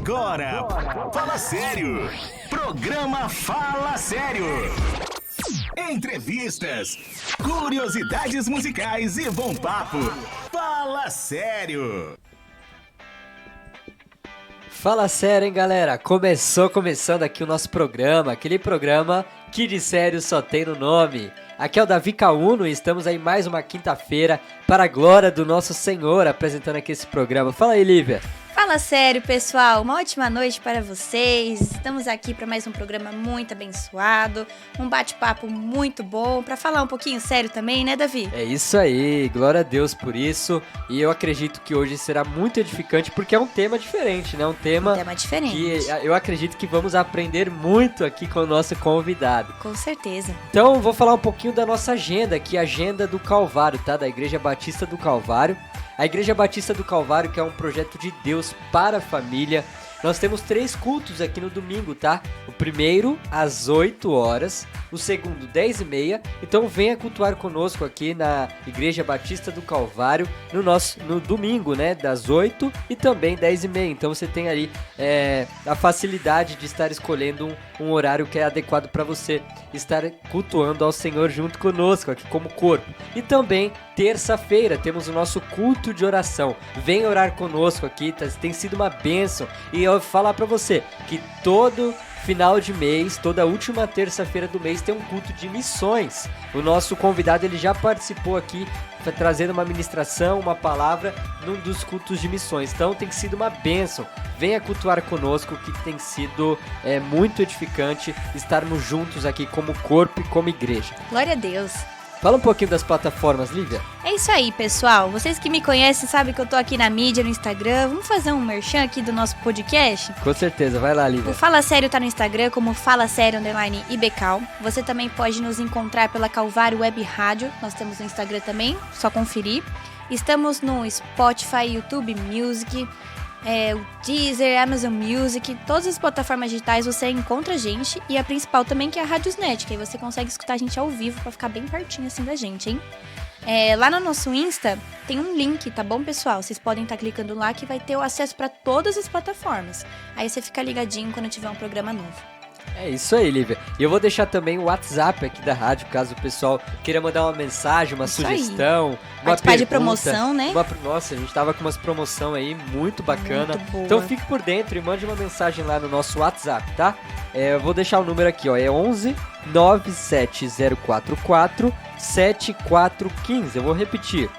Agora, Fala Sério. Programa Fala Sério. Entrevistas, curiosidades musicais e bom papo. Fala Sério. Fala sério, hein, galera? Começando aqui o nosso programa, aquele programa que de sério só tem no nome. Aqui é o Davi Cauno e estamos aí mais uma quinta-feira para a glória do nosso Senhor, apresentando aqui esse programa. Fala aí, Lívia. Fala sério, pessoal. Uma ótima noite para vocês. Estamos aqui para mais um programa muito abençoado, um bate-papo muito bom, para falar um pouquinho sério também, né, Davi? É isso aí, glória a Deus por isso. E eu acredito que hoje será muito edificante, porque é um tema diferente, né? Um tema diferente. Que eu acredito que vamos aprender muito aqui com o nosso convidado. Com certeza. Então, vou falar um pouquinho da nossa agenda aqui, a agenda do Calvário, tá? Da Igreja Batista do Calvário. A Igreja Batista do Calvário, que é um projeto de Deus para a família. Nós temos 3 cultos aqui no domingo, tá? O primeiro, às 8 horas. O segundo, 10h30. Então venha cultuar conosco aqui na Igreja Batista do Calvário no domingo, né? Das 8 e também 10h30. Então você tem ali a facilidade de estar escolhendo um horário que é adequado para você estar cultuando ao Senhor junto conosco aqui como corpo. E também terça-feira temos o nosso culto de oração. Vem orar conosco aqui, tem sido uma bênção. E eu vou falar para você que todo final de mês, toda última terça-feira do mês tem um culto de missões. O nosso convidado ele já participou aqui trazendo uma ministração, uma palavra num dos cultos de missões. Então tem sido uma bênção. Venha cultuar conosco que tem sido muito edificante estarmos juntos aqui como corpo e como igreja. Glória a Deus. Fala um pouquinho das plataformas, Lívia. É isso aí, pessoal. Vocês que me conhecem sabem que eu tô aqui na mídia, no Instagram. Vamos fazer um merchan aqui do nosso podcast? Com certeza, vai lá, Lívia. O Fala Sério tá no Instagram como Fala Sério _IBCal. Você também pode nos encontrar pela Calvário Web Rádio. Nós temos no Instagram também, só conferir. Estamos no Spotify, YouTube Music, o Deezer, Amazon Music, todas as plataformas digitais você encontra a gente. E a principal também, que é a Radiosnet, que aí você consegue escutar a gente ao vivo pra ficar bem pertinho assim da gente, hein? Lá no nosso Insta tem um link, tá bom, pessoal? Vocês podem estar clicando lá que vai ter o acesso para todas as plataformas. Aí você fica ligadinho quando tiver um programa novo. É isso aí, Lívia. E eu vou deixar também o WhatsApp aqui da rádio, caso o pessoal queira mandar uma mensagem, uma sugestão, uma participar de pergunta, promoção, né? Nossa, a gente tava com umas promoção aí muito bacana. Muito boa. Então fique por dentro e mande uma mensagem lá no nosso WhatsApp, tá? Eu vou deixar o número aqui, ó, é 11 97044 7415. Eu vou repetir.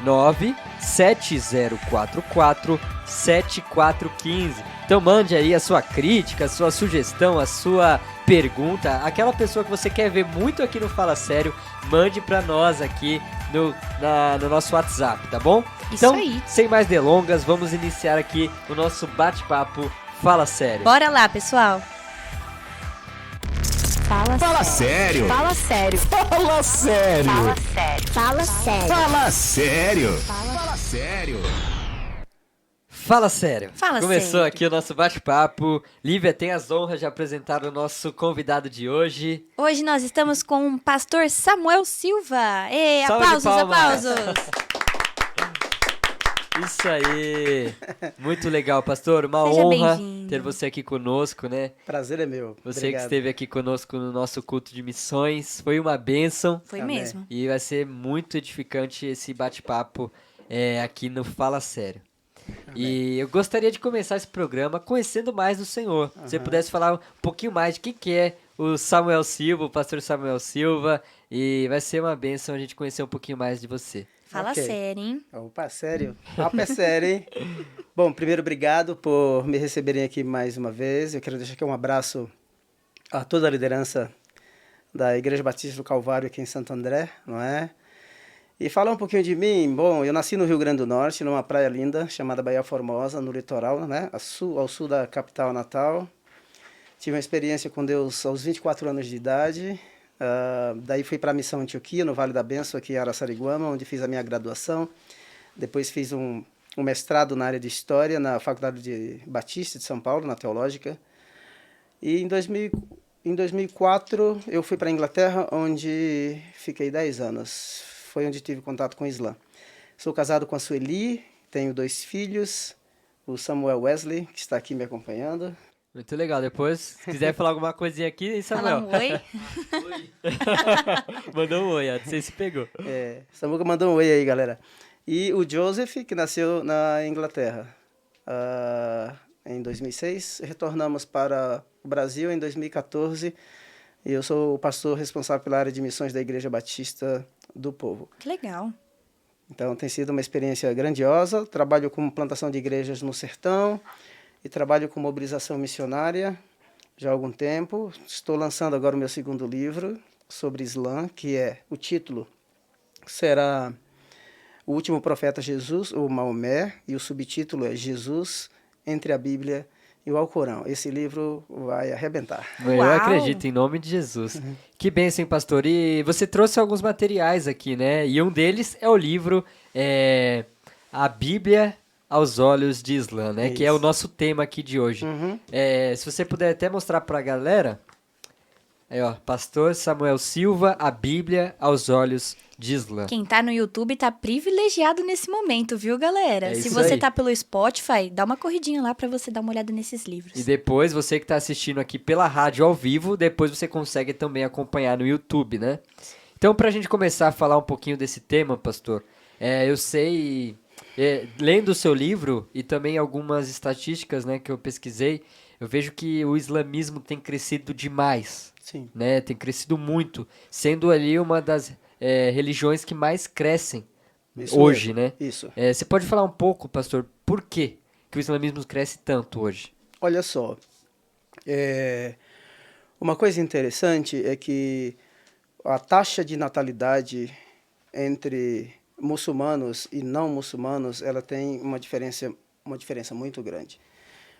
97044 7415. Então mande aí a sua crítica, a sua sugestão, a sua pergunta, aquela pessoa que você quer ver muito aqui no Fala Sério, mande pra nós aqui no nosso WhatsApp, tá bom? Isso então, aí. Sem mais delongas, vamos iniciar aqui o nosso bate-papo Fala Sério. Bora lá, pessoal. Fala Sério. Fala sério. Fala Sério. Fala sério. Fala sério. Fala Sério. Fala Sério. Fala sério. Fala Começou sério. aqui o nosso bate-papo. Lívia tem as honras de apresentar o nosso convidado de hoje. Hoje nós estamos com o pastor Samuel Silva. Salve de Aplausos, palmas. aplausos. Isso aí. Muito legal, pastor. Uma Seja honra bem-vindo. ter você aqui conosco, né? Prazer é meu. Você Obrigado. que esteve aqui conosco no nosso culto de missões. Foi uma bênção. Foi Amém. mesmo. E vai ser muito edificante esse bate-papo aqui no Fala Sério. E eu gostaria de começar esse programa conhecendo mais do Senhor. Se você pudesse falar um pouquinho mais de quem que é o Samuel Silva, o pastor Samuel Silva. E vai ser uma bênção a gente conhecer um pouquinho mais de você. Fala Ok. sério, hein? Opa, sério? Papo é sério, hein? Bom, primeiro, obrigado por me receberem aqui mais uma vez. Eu quero deixar aqui um abraço a toda a liderança da Igreja Batista do Calvário aqui em Santo André, não é? E falar um pouquinho de mim. Bom, eu nasci no Rio Grande do Norte, numa praia linda chamada Baía Formosa, no litoral, né? Ao sul da capital natal. Tive uma experiência com Deus aos 24 anos de idade. Daí fui para a Missão Antioquia, no Vale da Bênção, aqui em Araçariguama, onde fiz a minha graduação. Depois fiz um mestrado na área de História na Faculdade de Batista de São Paulo, na Teológica. E em 2004 eu fui para a Inglaterra, onde fiquei 10 anos. Foi onde tive contato com o Islã. Sou casado com a Sueli, tenho 2 filhos, o Samuel Wesley, que está aqui me acompanhando. Muito legal. Depois, se quiser falar alguma coisinha aqui, hein, Fala Samuel? um oi. Mandou um oi, ó. Não sei se pegou. Samuca mandou um oi aí, galera. E o Joseph, que nasceu na Inglaterra em 2006. Retornamos para o Brasil em 2014. E eu sou o pastor responsável pela área de missões da Igreja Batista do Povo. Que legal. Então, tem sido uma experiência grandiosa. Trabalho com plantação de igrejas no sertão e trabalho com mobilização missionária já há algum tempo. Estou lançando agora o meu segundo livro sobre Islã, que o título será O Último Profeta Jesus, ou Maomé, e o subtítulo é Jesus entre a Bíblia e o Alcorão. Esse livro vai arrebentar. Eu Uau! acredito, em nome de Jesus. Que bênção, hein, pastor? E você trouxe alguns materiais aqui, né? E um deles é o livro A Bíblia aos Olhos de Islã, né? Que é o nosso tema aqui de hoje. Se você puder até mostrar pra galera... Aí, ó, Pastor Samuel Silva, A Bíblia aos Olhos de Islã. Quem tá no YouTube tá privilegiado nesse momento, viu, galera? É Se isso você aí. tá pelo Spotify, dá uma corridinha lá pra você dar uma olhada nesses livros. E depois, você que tá assistindo aqui pela rádio ao vivo, depois você consegue também acompanhar no YouTube, né? Então, pra gente começar a falar um pouquinho desse tema, pastor, eu sei, lendo o seu livro e também algumas estatísticas, né, que eu pesquisei, eu vejo que o islamismo tem crescido demais. Sim. Né, tem crescido muito, sendo ali uma das religiões que mais crescem Isso hoje, mesmo. né? Isso. Você pode falar um pouco, pastor, por que o islamismo cresce tanto hoje? Olha só, uma coisa interessante é que a taxa de natalidade entre muçulmanos e não muçulmanos, ela tem uma diferença muito grande.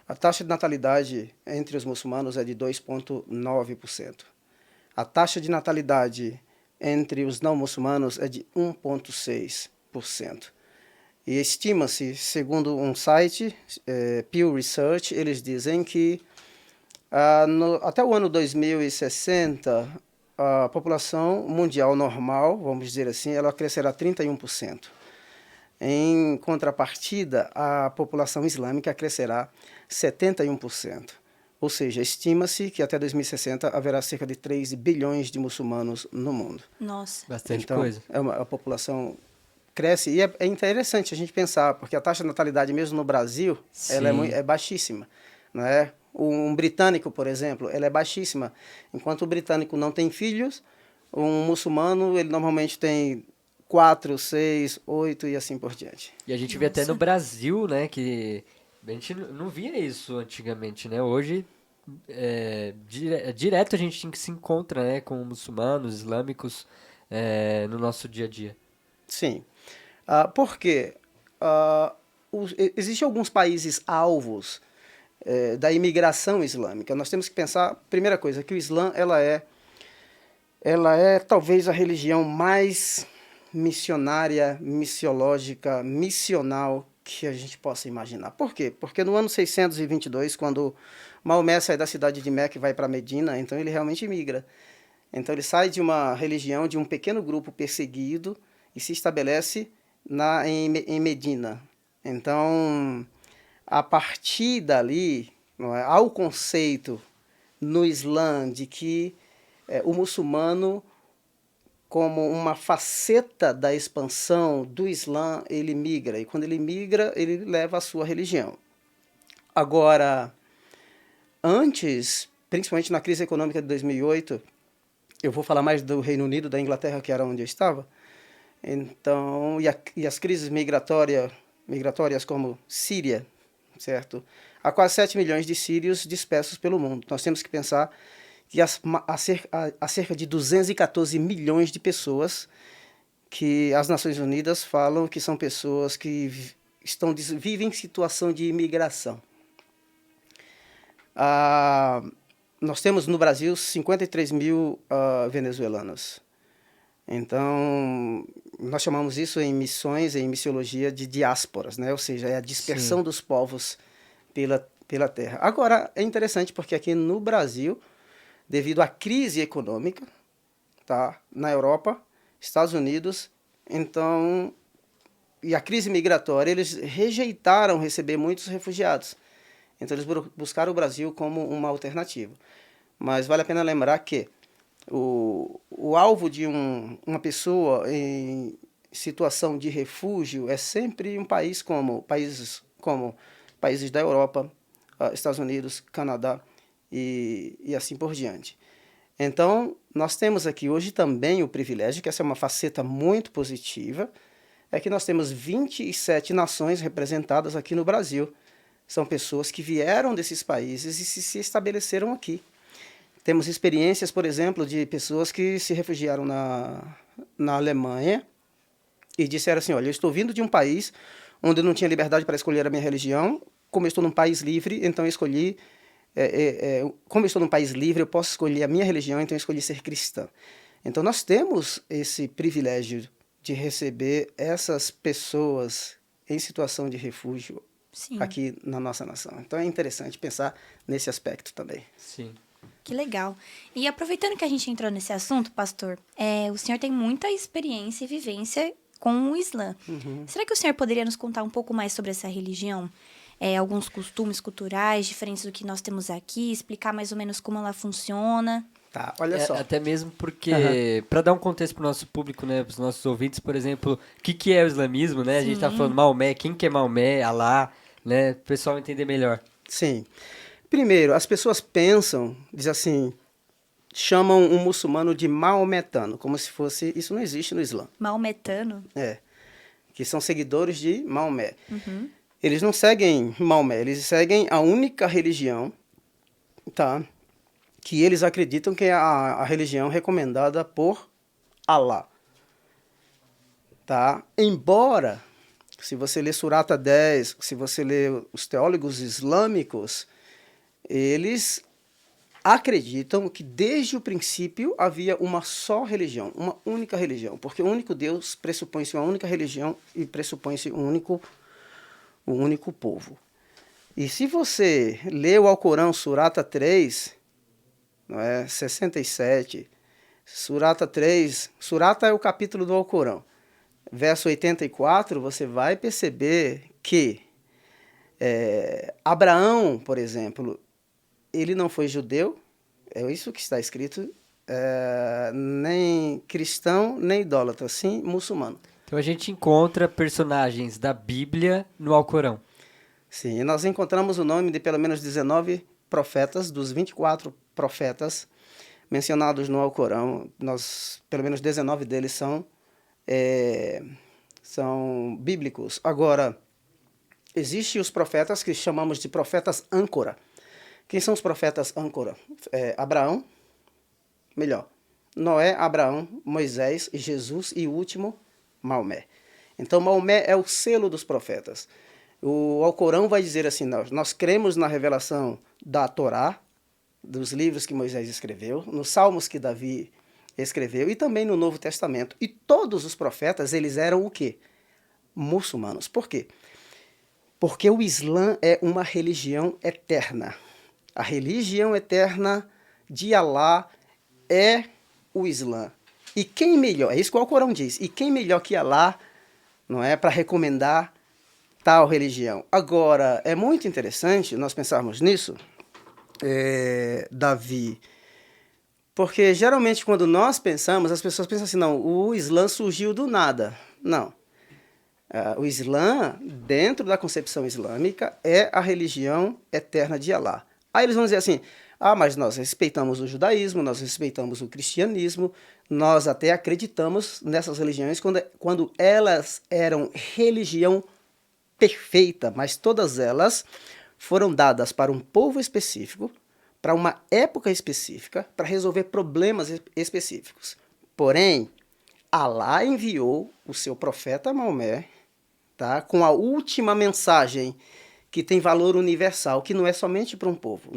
A taxa de natalidade entre os muçulmanos é de 2,9%. A taxa de natalidade entre os não muçulmanos é de 1,6%. E estima-se, segundo um site, Pew Research, eles dizem que até o ano 2060, a população mundial normal, vamos dizer assim, ela crescerá 31%. Em contrapartida, a população islâmica crescerá 71%. Ou seja, estima-se que até 2060 haverá cerca de 3 bilhões de muçulmanos no mundo. Nossa. Bastante Então, coisa. a população cresce e é interessante a gente pensar, porque a taxa de natalidade mesmo no Brasil, ela é baixíssima, não é? Um britânico, por exemplo, ela é baixíssima. Enquanto o britânico não tem filhos, um muçulmano, ele normalmente tem 4, 6, 8 e assim por diante. E a gente vê até no Brasil, né, que a gente não via isso antigamente, né? Hoje, direto a gente se encontra, né, com muçulmanos, islâmicos, no nosso dia a dia. Sim. Por quê? Existem alguns países alvos da imigração islâmica. Nós temos que pensar, primeira coisa, que o Islã ela é talvez a religião mais missionária, missiológica, missional que a gente possa imaginar. Por quê? Porque no ano 622, quando Maomé sai da cidade de Meca e vai para Medina, então ele realmente migra. Então ele sai de uma religião, de um pequeno grupo perseguido e se estabelece em Medina. Então, a partir dali, há o conceito no Islã de que o muçulmano, como uma faceta da expansão do Islã, ele migra. E quando ele migra, ele leva a sua religião. Agora, antes, principalmente na crise econômica de 2008, eu vou falar mais do Reino Unido, da Inglaterra, que era onde eu estava. Então, e as crises migratórias como Síria, certo? Há quase 7 milhões de sírios dispersos pelo mundo. Nós temos que pensar que há cerca de 214 milhões de pessoas que as Nações Unidas falam que são pessoas que vivem em situação de imigração. Nós temos no Brasil 53 mil venezuelanos. Então, nós chamamos isso em missões, em missiologia, de diásporas, né? Ou seja, é a dispersão dos povos pela terra. Agora, é interessante porque aqui no Brasil, devido à crise econômica, tá? Na Europa, Estados Unidos, então a crise migratória, eles rejeitaram receber muitos refugiados. Então, eles buscaram o Brasil como uma alternativa. Mas vale a pena lembrar que o alvo de uma pessoa em situação de refúgio é sempre países como países da Europa, Estados Unidos, Canadá e assim por diante. Então, nós temos aqui hoje também o privilégio, que essa é uma faceta muito positiva, é que nós temos 27 nações representadas aqui no Brasil. São pessoas que vieram desses países e se estabeleceram aqui. Temos experiências, por exemplo, de pessoas que se refugiaram na Alemanha e disseram assim, olha, eu estou vindo de um país onde eu não tinha liberdade para escolher a minha religião, como eu estou num país livre, então eu escolhi, como eu estou num país livre, eu posso escolher a minha religião, então eu escolhi ser cristã. Então nós temos esse privilégio de receber essas pessoas em situação de refúgio Sim. aqui na nossa nação. Então é interessante pensar nesse aspecto também. Sim. Que legal. E aproveitando que a gente entrou nesse assunto, pastor, o senhor tem muita experiência e vivência com o Islã. Será que o senhor poderia nos contar um pouco mais sobre essa religião? Alguns costumes culturais diferentes do que nós temos aqui, explicar mais ou menos como ela funciona? Tá, olha só. Até mesmo porque, para dar um contexto para o nosso público, né, para os nossos ouvintes, por exemplo, o que é o islamismo, né? A gente tá falando Maomé, quem que é Maomé, Alá, né? O pessoal entender melhor. Sim. Primeiro, as pessoas pensam, diz assim, chamam um muçulmano de maometano, como se fosse, isso não existe no Islã. Maometano? Que são seguidores de Maomé. Eles não seguem Maomé, eles seguem a única religião, tá? Que eles acreditam que é a religião recomendada por Alá. Tá? Embora, se você ler Surata 10, se você ler os teólogos islâmicos, eles acreditam que desde o princípio havia uma só religião, uma única religião, porque o único Deus pressupõe-se uma única religião e pressupõe-se um único povo. E se você lê o Alcorão, Surata 3, não é? 67, Surata 3, Surata é o capítulo do Alcorão. Verso 84, você vai perceber que Abraão, por exemplo, ele não foi judeu, é isso que está escrito, nem cristão, nem idólatra, sim muçulmano. Então a gente encontra personagens da Bíblia no Alcorão. Sim, nós encontramos o nome de pelo menos 19 profetas, dos 24 profetas mencionados no Alcorão, pelo menos 19 deles são bíblicos. Agora, existem os profetas que chamamos de profetas âncora. Quem são os profetas âncora? Noé, Abraão, Moisés, Jesus e o último, Maomé. Então, Maomé é o selo dos profetas. O Alcorão vai dizer assim, nós cremos na revelação da Torá, dos livros que Moisés escreveu, nos salmos que Davi escreveu e também no Novo Testamento. E todos os profetas, eles eram o quê? Muçulmanos. Por quê? Porque o Islã é uma religião eterna. A religião eterna de Alá é o Islã. E quem melhor, é isso que o Alcorão diz, e quem melhor que Alá, não é, para recomendar tal religião. Agora, é muito interessante nós pensarmos nisso, Davi, porque geralmente quando nós pensamos, as pessoas pensam assim, não, o Islã surgiu do nada. Não. O Islã, dentro da concepção islâmica, é a religião eterna de Alá. Aí eles vão dizer assim, mas nós respeitamos o judaísmo, nós respeitamos o cristianismo, nós até acreditamos nessas religiões quando elas eram religião perfeita, mas todas elas foram dadas para um povo específico, para uma época específica, para resolver problemas específicos. Porém, Alá enviou o seu profeta Maomé, tá, com a última mensagem que tem valor universal, que não é somente para um povo,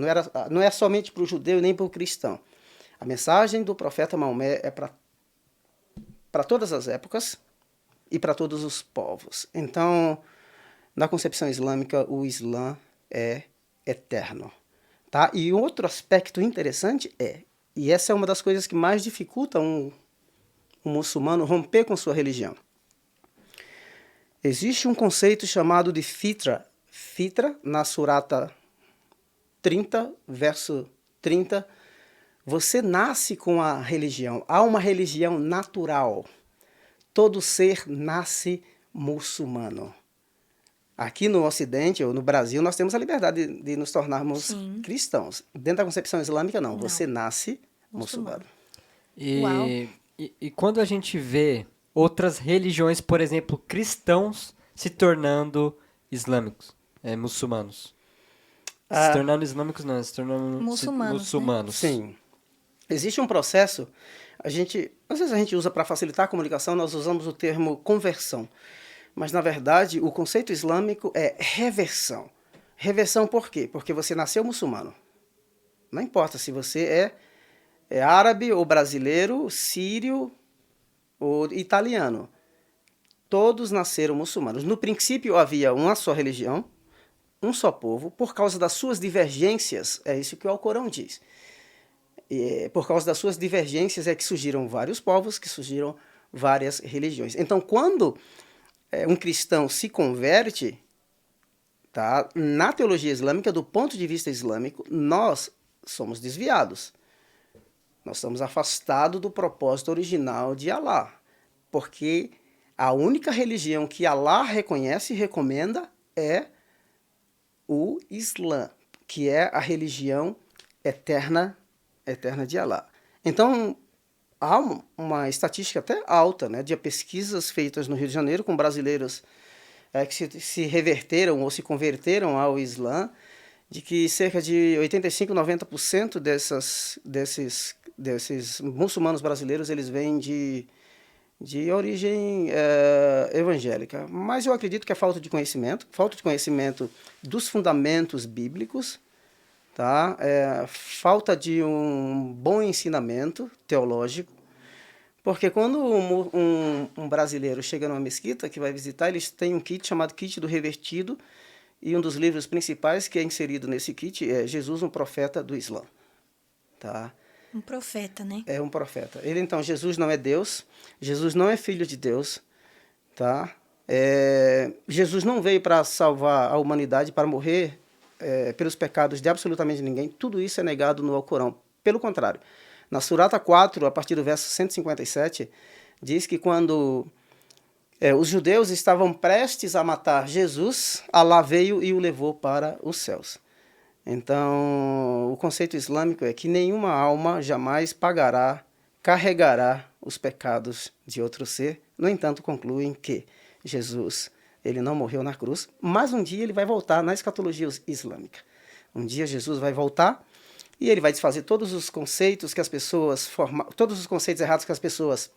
não é somente para o judeu nem para o cristão. A mensagem do profeta Maomé é para todas as épocas e para todos os povos. Então, na concepção islâmica, o Islã é eterno. Tá? E outro aspecto interessante e essa é uma das coisas que mais dificulta um muçulmano romper com sua religião. Existe um conceito chamado de fitra. Fitra, na Surata 30, verso 30, você nasce com a religião. Há uma religião natural. Todo ser nasce muçulmano. Aqui no Ocidente, ou no Brasil, nós temos a liberdade de nos tornarmos cristãos. Dentro da concepção islâmica, não. Você nasce muçulmano. Uau. E quando a gente vê outras religiões, por exemplo, cristãos se tornando islâmicos, muçulmanos. Se tornando islâmicos não, se tornando muçulmanos. Sim. Existe um processo, às vezes a gente usa para facilitar a comunicação, nós usamos o termo conversão. Mas, na verdade, o conceito islâmico é reversão. Reversão por quê? Porque você nasceu muçulmano. Não importa se você é árabe ou brasileiro, sírio ou italiano. Todos nasceram muçulmanos. No princípio havia uma só religião, um só povo, por causa das suas divergências, é isso que o Alcorão diz. E por causa das suas divergências é que surgiram vários povos, que surgiram várias religiões. Então, quando um cristão se converte, tá, na teologia islâmica, do ponto de vista islâmico, nós somos desviados. Nós estamos afastados do propósito original de Alá, porque a única religião que Alá reconhece e recomenda é o Islã, que é a religião eterna de Alá. Então, há uma estatística até alta, né, de pesquisas feitas no Rio de Janeiro com brasileiros que se reverteram ou se converteram ao Islã, de que cerca de 85, 90% desses muçulmanos brasileiros, eles vêm de origem evangélica. Mas eu acredito que é falta de conhecimento dos fundamentos bíblicos, tá? Falta de um bom ensinamento teológico, porque quando um brasileiro chega numa mesquita que vai visitar, eles têm um kit chamado Kit do Revertido, e um dos livros principais que é inserido nesse kit é Jesus, um profeta do Islã. Tá? Um profeta, né? É um profeta. Então, Jesus não é Deus, Jesus não é filho de Deus, tá? Jesus não veio para salvar a humanidade, para morrer pelos pecados de absolutamente ninguém. Tudo isso é negado no Alcorão. Pelo contrário, na Surata 4, a partir do verso 157, diz que quando os judeus estavam prestes a matar Jesus, Alá veio e o levou para os céus. Então, o conceito islâmico é que nenhuma alma jamais carregará os pecados de outro ser. No entanto, concluem que Jesus, ele não morreu na cruz, mas um dia ele vai voltar na escatologia islâmica. Um dia Jesus vai voltar e ele vai desfazer todos os conceitos que as pessoas todos os conceitos errados que as pessoas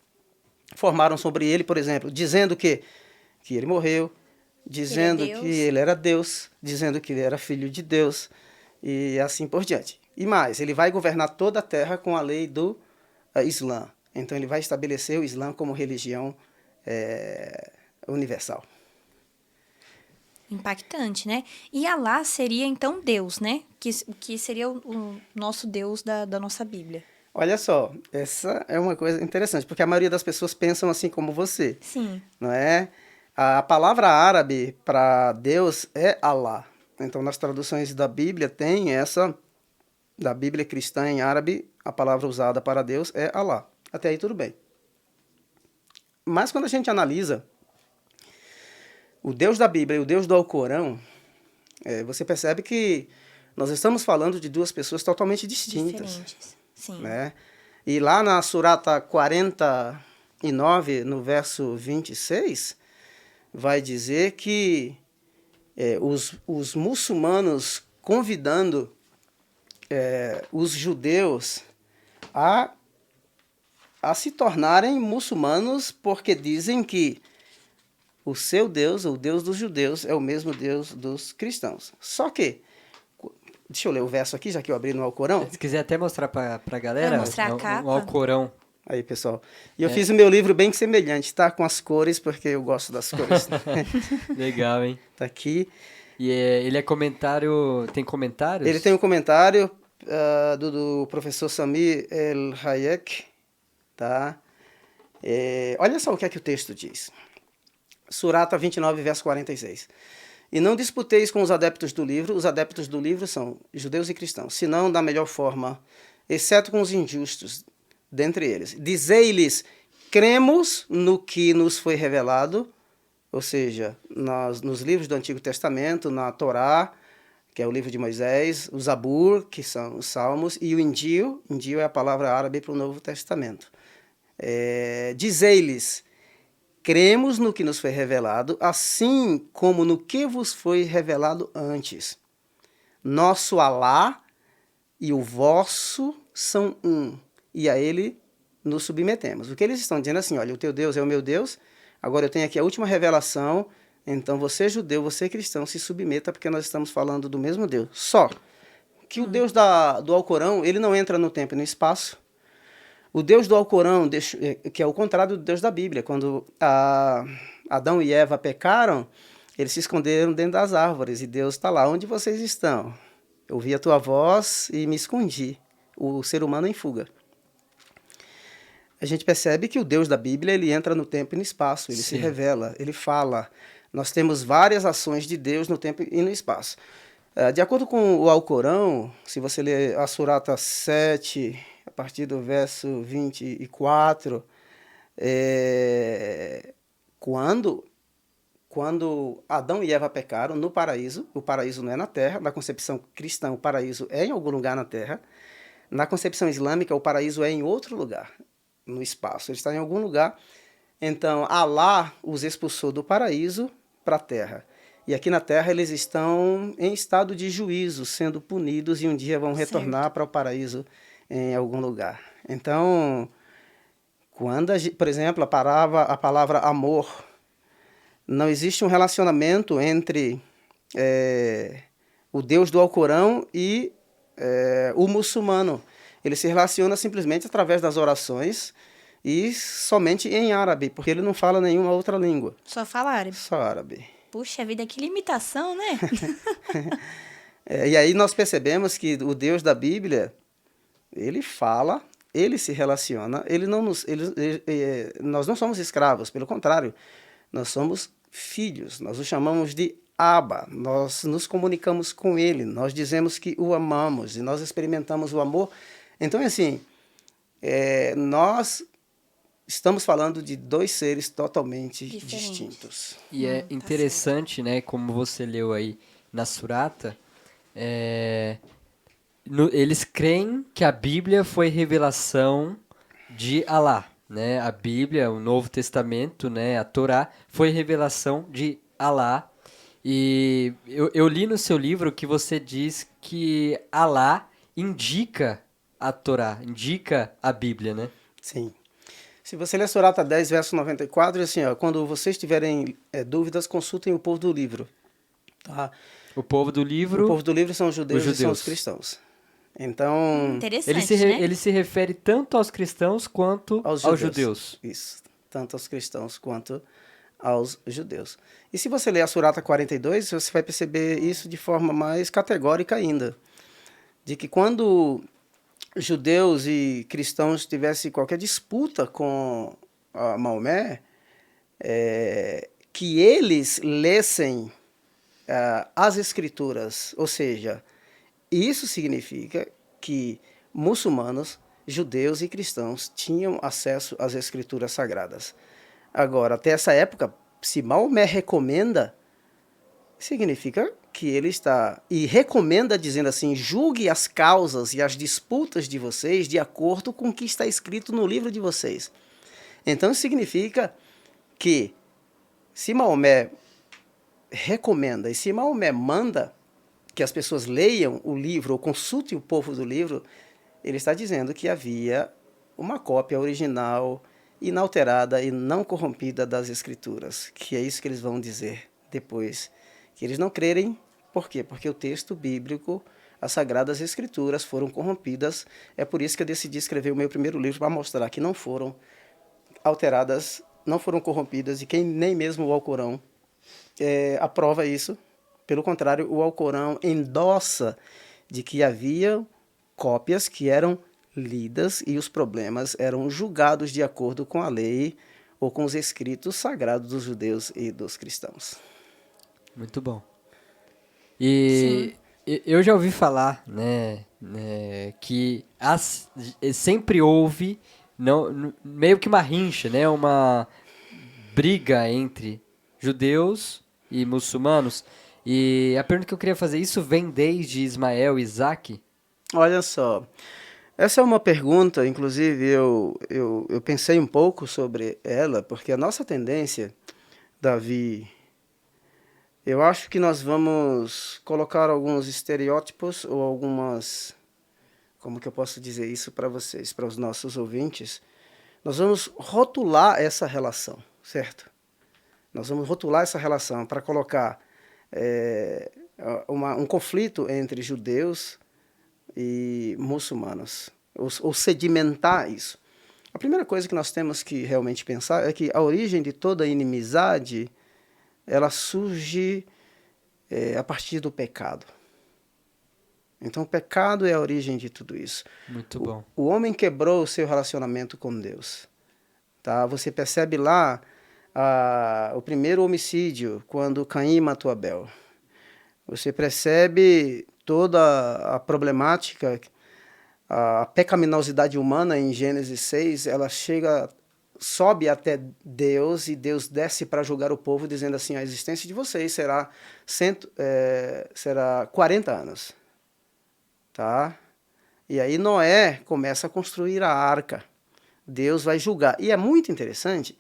formaram sobre ele, por exemplo, dizendo que ele morreu, dizendo que ele era Deus, dizendo que ele era filho de Deus, e assim por diante. E mais, ele vai governar toda a terra com a lei do Islã. Então ele vai estabelecer o Islã como religião universal. Impactante, né? E Alá seria então Deus, né? Que seria o nosso Deus da nossa Bíblia. Olha só, essa é uma coisa interessante, porque a maioria das pessoas pensam assim como você. Sim. Não é? A palavra árabe para Deus é Alá. Então, nas traduções da Bíblia, tem essa, da Bíblia cristã em árabe, a palavra usada para Deus é Alá. Até aí tudo bem. Mas quando a gente analisa o Deus da Bíblia e o Deus do Alcorão, você percebe que nós estamos falando de duas pessoas totalmente distintas. Diferentes. Sim. Né? E lá na Surata 49, no verso 26, vai dizer que os muçulmanos convidando os judeus a se tornarem muçulmanos, porque dizem que o seu Deus, o Deus dos judeus, é o mesmo Deus dos cristãos. Só que, deixa eu ler o verso aqui, já que eu abri no Alcorão. Se quiser até mostrar pra galera, mostrar a capa. o Alcorão. Aí, pessoal. E eu fiz o meu livro bem semelhante, tá? Com as cores, porque eu gosto das cores. Legal, hein? Tá aqui. E ele é comentário... Tem comentários? Ele tem um comentário do professor Sami El-Hayek, tá? Olha só o que é que o texto diz. Surata 29, verso 46. E não disputeis com os adeptos do livro são judeus e cristãos, senão da melhor forma, exceto com os injustos dentre eles. Dizei-lhes, cremos no que nos foi revelado, ou seja, nos livros do Antigo Testamento, na Torá, que é o livro de Moisés, o Zabur, que são os Salmos, e o Injil é a palavra árabe para o Novo Testamento. Dizei-lhes, cremos no que nos foi revelado, assim como no que vos foi revelado antes. Nosso Alá e o vosso são um, e a ele nos submetemos. O que eles estão dizendo é assim, olha, o teu Deus é o meu Deus, agora eu tenho aqui a última revelação, então você judeu, você cristão, se submeta, porque nós estamos falando do mesmo Deus. Só que o Deus do Alcorão, ele não entra no tempo e no espaço. O Deus do Alcorão, que é o contrário do Deus da Bíblia, quando Adão e Eva pecaram, eles se esconderam dentro das árvores, e Deus está lá, onde vocês estão? Eu ouvi a tua voz e me escondi, o ser humano em fuga. A gente percebe que o Deus da Bíblia, ele entra no tempo e no espaço, ele se revela, ele fala. Nós temos várias ações de Deus no tempo e no espaço. De acordo com o Alcorão, se você ler a Surata 7, a partir do verso 24, quando Adão e Eva pecaram no paraíso, o paraíso não é na terra, na concepção cristã o paraíso é em algum lugar na terra, na concepção islâmica o paraíso é em outro lugar, no espaço, ele está em algum lugar. Então Alá os expulsou do paraíso para a terra. E aqui na terra eles estão em estado de juízo, sendo punidos, e um dia vão retornar para o paraíso em algum lugar. Então, quando, por exemplo, a palavra amor, não existe um relacionamento entre o Deus do Alcorão e o muçulmano. Ele se relaciona simplesmente através das orações e somente em árabe, porque ele não fala nenhuma outra língua. Só fala árabe. Só árabe. Puxa vida, que limitação, né? E aí nós percebemos que o Deus da Bíblia, ele fala, ele se relaciona, nós não somos escravos, pelo contrário, nós somos filhos, nós o chamamos de Abba, nós nos comunicamos com ele, nós dizemos que o amamos e nós experimentamos o amor. Então, assim, nós estamos falando de dois seres totalmente distintos. E é interessante, né, como você leu aí na Surata, eles creem que a Bíblia foi revelação de Alá, né? A Bíblia, o Novo Testamento, né, a Torá, foi revelação de Alá. E eu li no seu livro que você diz que Alá indica a Torá, indica a Bíblia, né? Sim. Se você ler Surata 10, verso 94, assim, ó, quando vocês tiverem dúvidas, consultem o povo do livro. Tá? O povo do livro... O povo do livro são os judeus e são os cristãos. Então... Interessante, ele se refere tanto aos cristãos quanto aos judeus. Isso, tanto aos cristãos quanto aos judeus. E se você ler a Surata 42, você vai perceber isso de forma mais categórica ainda. De que quando judeus e cristãos tivessem qualquer disputa com Maomé, que eles lessem as escrituras, ou seja, isso significa que muçulmanos, judeus e cristãos tinham acesso às escrituras sagradas. Agora, até essa época, se Maomé recomenda, significa que ele está, e recomenda dizendo assim, julgue as causas e as disputas de vocês de acordo com o que está escrito no livro de vocês. Então, significa que se Maomé recomenda e se Maomé manda que as pessoas leiam o livro ou consultem o povo do livro, ele está dizendo que havia uma cópia original, inalterada e não corrompida das Escrituras, que é isso que eles vão dizer depois, que eles não crerem. Por quê? Porque o texto bíblico, as Sagradas Escrituras foram corrompidas. É por isso que eu decidi escrever o meu primeiro livro, para mostrar que não foram alteradas, não foram corrompidas, e que nem mesmo o Alcorão aprova isso. Pelo contrário, o Alcorão endossa de que havia cópias que eram lidas e os problemas eram julgados de acordo com a lei ou com os escritos sagrados dos judeus e dos cristãos. Muito bom. E eu já ouvi falar, né, que sempre houve meio que uma rincha, né, uma briga entre judeus e muçulmanos. E a pergunta que eu queria fazer, isso vem desde Ismael e Isaac? Olha só, essa é uma pergunta, inclusive eu pensei um pouco sobre ela, porque a nossa tendência, Davi, eu acho que nós vamos colocar alguns estereótipos ou algumas, como que eu posso dizer isso para vocês, para os nossos ouvintes, nós vamos rotular essa relação, certo? Nós vamos rotular essa relação para colocar um conflito entre judeus e muçulmanos, ou sedimentar isso. A primeira coisa que nós temos que realmente pensar é que a origem de toda inimizade, ela surge a partir do pecado. Então, o pecado é a origem de tudo isso. Muito bom. O homem quebrou o seu relacionamento com Deus. Tá? Você percebe lá o primeiro homicídio, quando Caim matou Abel. Você percebe toda a problemática, a pecaminosidade humana em Gênesis 6, ela sobe até Deus, e Deus desce para julgar o povo, dizendo assim: a existência de vocês será 40 anos. Tá? E aí Noé começa a construir a arca. Deus vai julgar. E é muito interessante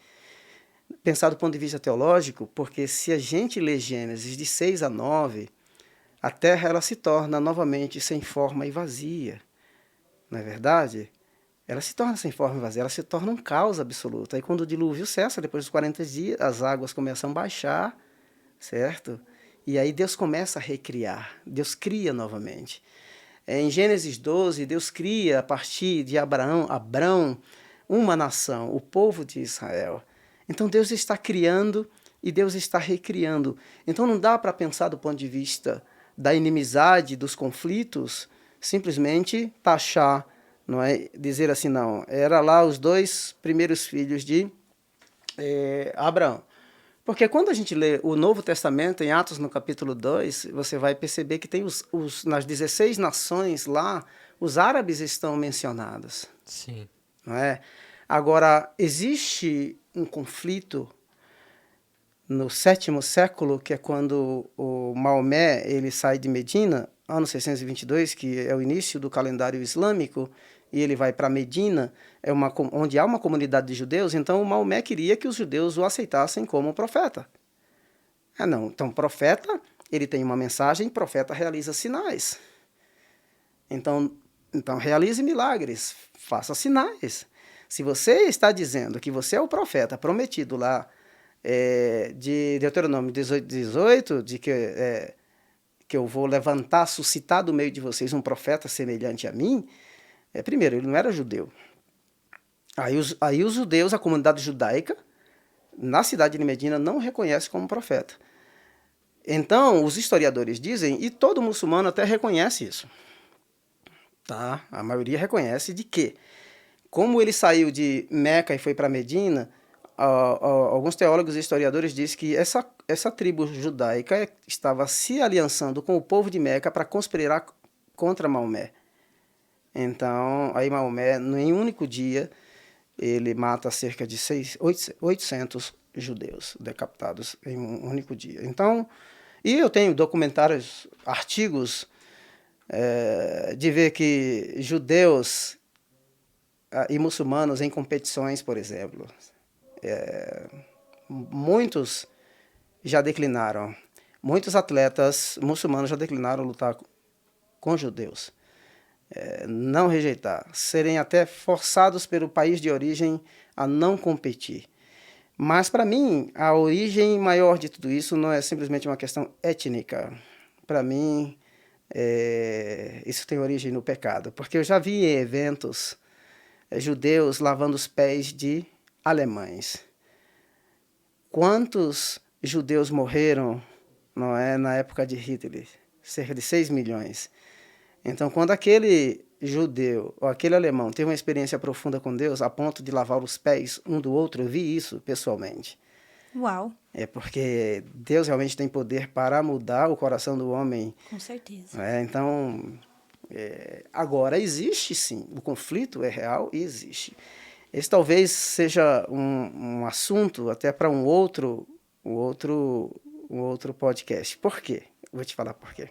pensar do ponto de vista teológico, porque se a gente lê Gênesis de 6 a 9, a terra ela se torna novamente sem forma e vazia. Não é verdade? Ela se torna sem forma e vazia, ela se torna um caos absoluto. Aí quando o dilúvio cessa, depois dos 40 dias, as águas começam a baixar, certo? E aí Deus começa a recriar, Deus cria novamente. Em Gênesis 12, Deus cria a partir de Abraão, uma nação, o povo de Israel. Então Deus está criando e Deus está recriando. Então não dá para pensar do ponto de vista da inimizade, dos conflitos, simplesmente taxar, não é? Dizer assim, não, era lá os 2 primeiros filhos de Abraão. Porque quando a gente lê o Novo Testamento, em Atos no capítulo 2, você vai perceber que tem nas 16 nações lá, os árabes estão mencionados. Sim. Não é? Agora, existe um conflito no 7º século, que é quando o Maomé ele sai de Medina, ano 622, que é o início do calendário islâmico, e ele vai para Medina, onde há uma comunidade de judeus. Então o Maomé queria que os judeus o aceitassem como profeta. Então profeta, ele tem uma mensagem, profeta realiza sinais. Então realize milagres, faça sinais. Se você está dizendo que você é o profeta prometido lá, de Deuteronômio 18, de que eu vou levantar, suscitar do meio de vocês um profeta semelhante a mim, primeiro, ele não era judeu. Aí os judeus, a comunidade judaica, na cidade de Medina, não reconhece como profeta. Então, os historiadores dizem, e todo muçulmano até reconhece isso, tá? A maioria reconhece de que, como ele saiu de Meca e foi para Medina, alguns teólogos e historiadores dizem que essa tribo judaica estava se aliançando com o povo de Meca para conspirar contra Maomé. Então, aí Maomé, em um único dia, ele mata cerca de 800 judeus decapitados em um único dia. Então, e eu tenho documentários, artigos, de ver que judeus e muçulmanos em competições, por exemplo, muitos já declinaram. Muitos atletas muçulmanos já declinaram lutar com judeus. Não rejeitar, serem até forçados pelo país de origem a não competir. Mas, para mim, a origem maior de tudo isso não é simplesmente uma questão étnica. Para mim, isso tem origem no pecado. Porque eu já vi em eventos judeus lavando os pés de alemães. Quantos judeus morreram, não é, na época de Hitler? Cerca de 6 milhões. Então, quando aquele judeu ou aquele alemão teve uma experiência profunda com Deus a ponto de lavar os pés um do outro, eu vi isso pessoalmente. Uau, É porque Deus realmente tem poder para mudar o coração do homem. com certeza. Então, agora existe sim, o conflito é real e existe. Esse talvez seja um assunto até para um outro podcast. Por quê? Eu vou te falar por quê.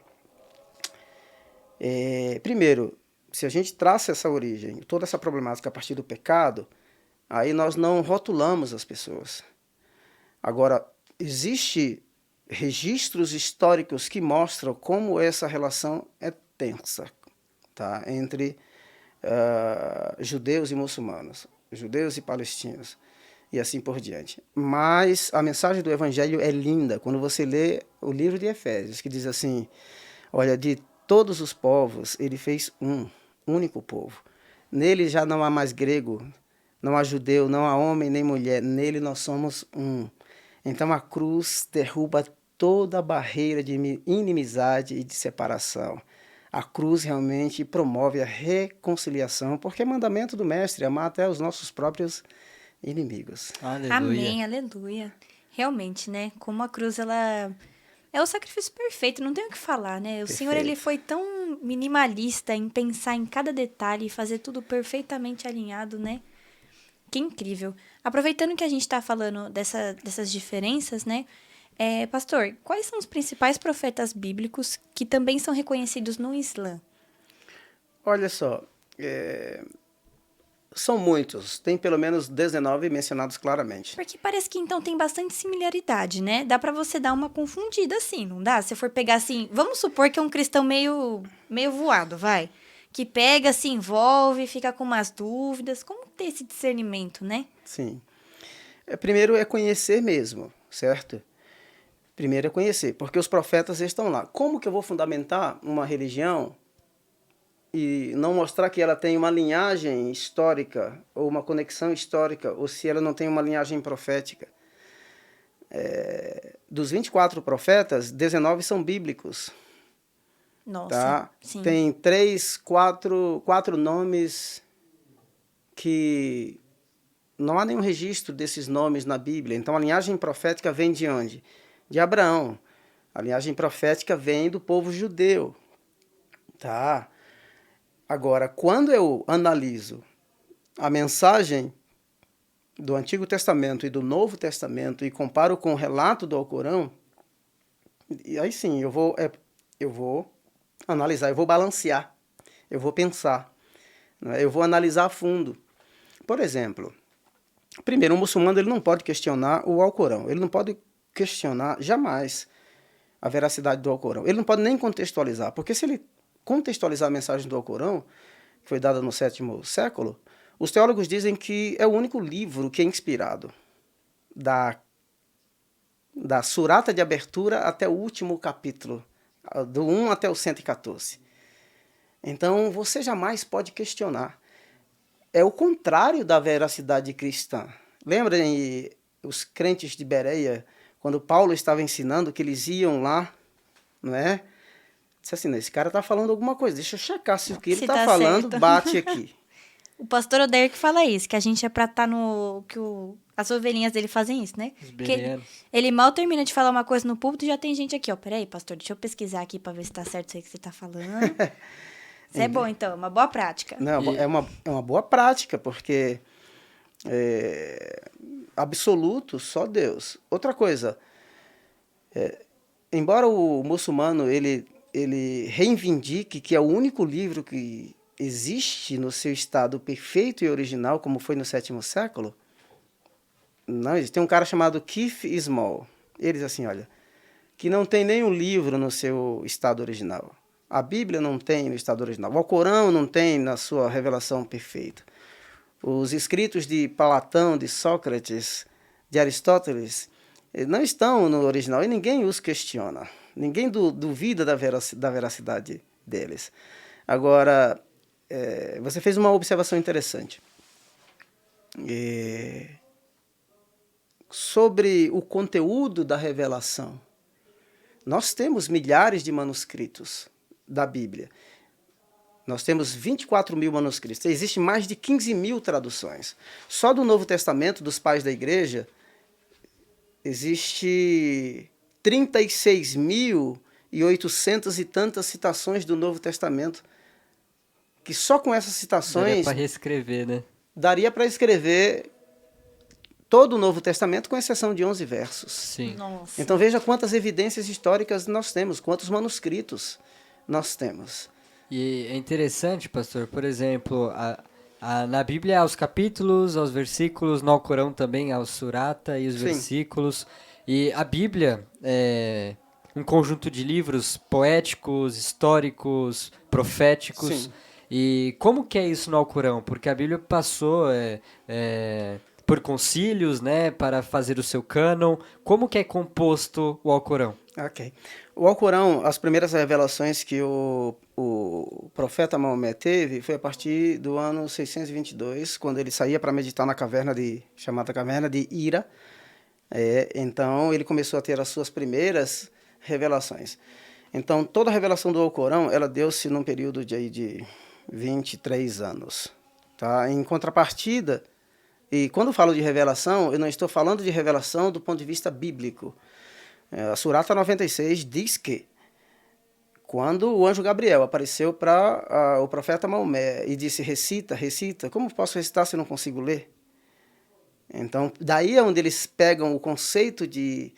Primeiro, se a gente traça essa origem, toda essa problemática a partir do pecado, aí nós não rotulamos as pessoas. Agora, existe registros históricos que mostram como essa relação é tensa, tá? Entre judeus e muçulmanos, judeus e palestinos, e assim por diante. Mas a mensagem do Evangelho é linda quando você lê o livro de Efésios, que diz assim, olha, de todos os povos, ele fez um único povo. Nele já não há mais grego, não há judeu, não há homem nem mulher, nele nós somos um. Então a cruz derruba toda a barreira de inimizade e de separação. A cruz realmente promove a reconciliação, porque é mandamento do Mestre amar até os nossos próprios inimigos. Aleluia. Amém, aleluia. Realmente, né? Como a cruz, ela é o sacrifício perfeito, não tem o que falar, né? O Senhor, ele foi tão minimalista em pensar em cada detalhe e fazer tudo perfeitamente alinhado, né? Que incrível. Aproveitando que a gente está falando dessas diferenças, né? Pastor, quais são os principais profetas bíblicos que também são reconhecidos no Islã? Olha só, são muitos, tem pelo menos 19 mencionados claramente. Porque parece que então tem bastante similaridade, né? Dá pra você dar uma confundida assim, não dá? Se for pegar assim, vamos supor que é um cristão meio voado, vai. Que pega, se envolve, fica com umas dúvidas. Como ter esse discernimento, né? Sim. Primeiro é conhecer mesmo, certo? Primeiro é conhecer, porque os profetas estão lá. Como que eu vou fundamentar uma religião e não mostrar que ela tem uma linhagem histórica ou uma conexão histórica, ou se ela não tem uma linhagem profética? Dos 24 profetas, 19 são bíblicos. Nossa, Tá? sim. Tem quatro nomes que não há nenhum registro desses nomes na Bíblia. Então, a linhagem profética vem de onde? De Abraão. A linhagem profética vem do povo judeu. Tá? Agora, quando eu analiso a mensagem do Antigo Testamento e do Novo Testamento e comparo com o relato do Alcorão, e aí sim, eu vou analisar, eu vou balancear, eu vou pensar, né? Eu vou analisar a fundo. Por exemplo, primeiro, um muçulmano ele não pode questionar o Alcorão, ele não pode questionar jamais a veracidade do Alcorão, ele não pode nem contextualizar, porque se ele contextualizar a mensagem do Alcorão, que foi dada no 7º século, os teólogos dizem que é o único livro que é inspirado, da surata de abertura até o último capítulo, do 1 até o 114. Então, você jamais pode questionar. É o contrário da veracidade cristã. Lembrem os crentes de Bereia, quando Paulo estava ensinando, que eles iam lá, não é? Disse assim, esse cara está falando alguma coisa, deixa eu checar se o que ele está falando certo. bate aqui. O pastor Odair que fala isso, que a gente é pra estar no... As ovelhinhas dele fazem isso, né? Os Que bereanos. ele mal termina de falar uma coisa no púlpito e já tem gente aqui, ó. Peraí, pastor, deixa eu pesquisar aqui pra ver se tá certo isso aí que você tá falando. Isso é bom, então, é uma boa prática. Não, é uma boa prática, porque absoluto só Deus. Outra coisa, embora o muçulmano ele reivindique que é o único livro que existe no seu estado perfeito e original, como foi no 7º século, não existe. Tem um cara chamado Keith Small. Ele diz assim, olha, que não tem nenhum livro no seu estado original. A Bíblia não tem no estado original. O Alcorão não tem na sua revelação perfeita. Os escritos de Platão, de Sócrates, de Aristóteles, não estão no original e ninguém os questiona. Ninguém duvida da veracidade deles. Agora, você fez uma observação interessante. Sobre o conteúdo da revelação. Nós temos milhares de manuscritos da Bíblia. Nós temos 24 mil manuscritos. Existem mais de 15 mil traduções. Só do Novo Testamento, dos pais da igreja, existe 36.800 e tantas citações do Novo Testamento, que só com essas citações Daria para reescrever, né? daria para escrever todo o Novo Testamento, com exceção de 11 versos. Sim. Nossa. Então veja quantas evidências históricas nós temos, quantos manuscritos nós temos. E é interessante, pastor, por exemplo, na Bíblia há os capítulos, há os versículos, no Alcorão também há o surata e os Sim. versículos. E a Bíblia é um conjunto de livros poéticos, históricos, proféticos. Sim. E como que é isso no Alcorão? Porque a Bíblia passou por concílios, né, para fazer o seu cânon. Como que é composto o Alcorão? Ok. O Alcorão, as primeiras revelações que o profeta Maomé teve foi a partir do ano 622, quando ele saía para meditar na chamada Caverna de Hira. Então, ele começou a ter as suas primeiras revelações. Então, toda a revelação do Alcorão, ela deu-se num período de 23 anos. Tá? Em contrapartida, e quando falo de revelação, eu não estou falando de revelação do ponto de vista bíblico. A Surata 96 diz que quando o anjo Gabriel apareceu para o profeta Maomé e disse, recita, recita, como posso recitar se eu não consigo ler? Então, daí é onde eles pegam o conceito de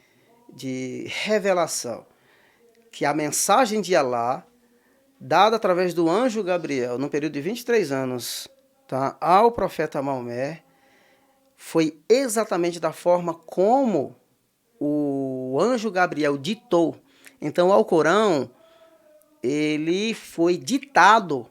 revelação, que a mensagem de Alá, dada através do anjo Gabriel, num período de 23 anos, tá, ao profeta Maomé, foi exatamente da forma como o anjo Gabriel ditou. Então, o Alcorão, ele foi ditado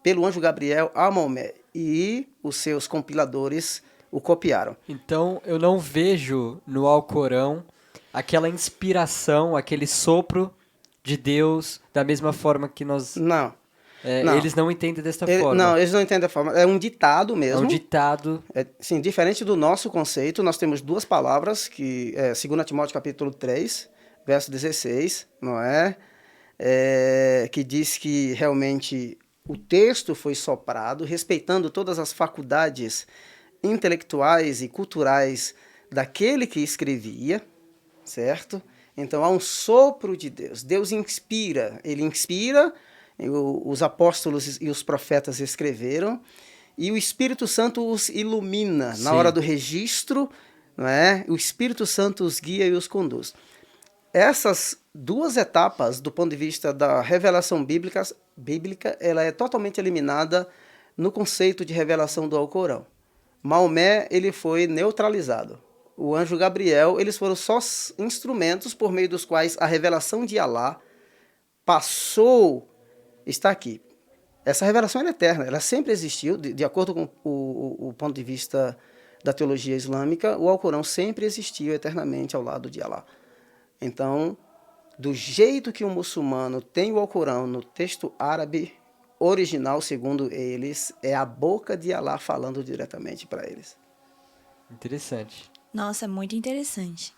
pelo anjo Gabriel a Maomé e os seus compiladores o copiaram. Então, eu não vejo no Alcorão aquela inspiração, aquele sopro de Deus, da mesma forma que nós... Não. Não. Eles não entendem desta forma. Não, eles não entendem da forma. É um ditado mesmo. É um ditado. Sim, diferente do nosso conceito, nós temos duas palavras, que é 2 Timóteo capítulo 3, verso 16, não é? Que diz que realmente o texto foi soprado, respeitando todas as faculdades intelectuais e culturais daquele que escrevia, certo? Então há um sopro de Deus. Deus inspira, ele inspira, os apóstolos e os profetas escreveram, e o Espírito Santo os ilumina. Sim. Na hora do registro, não é? O Espírito Santo os guia e os conduz. Essas duas etapas, do ponto de vista da revelação bíblica, ela é totalmente eliminada no conceito de revelação do Alcorão. Maomé, ele foi neutralizado. O anjo Gabriel, eles foram só instrumentos por meio dos quais a revelação de Alá está aqui. Essa revelação é eterna, ela sempre existiu, de acordo com o ponto de vista da teologia islâmica, o Alcorão sempre existiu eternamente ao lado de Alá. Então, do jeito que o muçulmano tem o Alcorão no texto árabe original, segundo eles, é a boca de Alá falando diretamente para eles. Interessante. Nossa, muito interessante.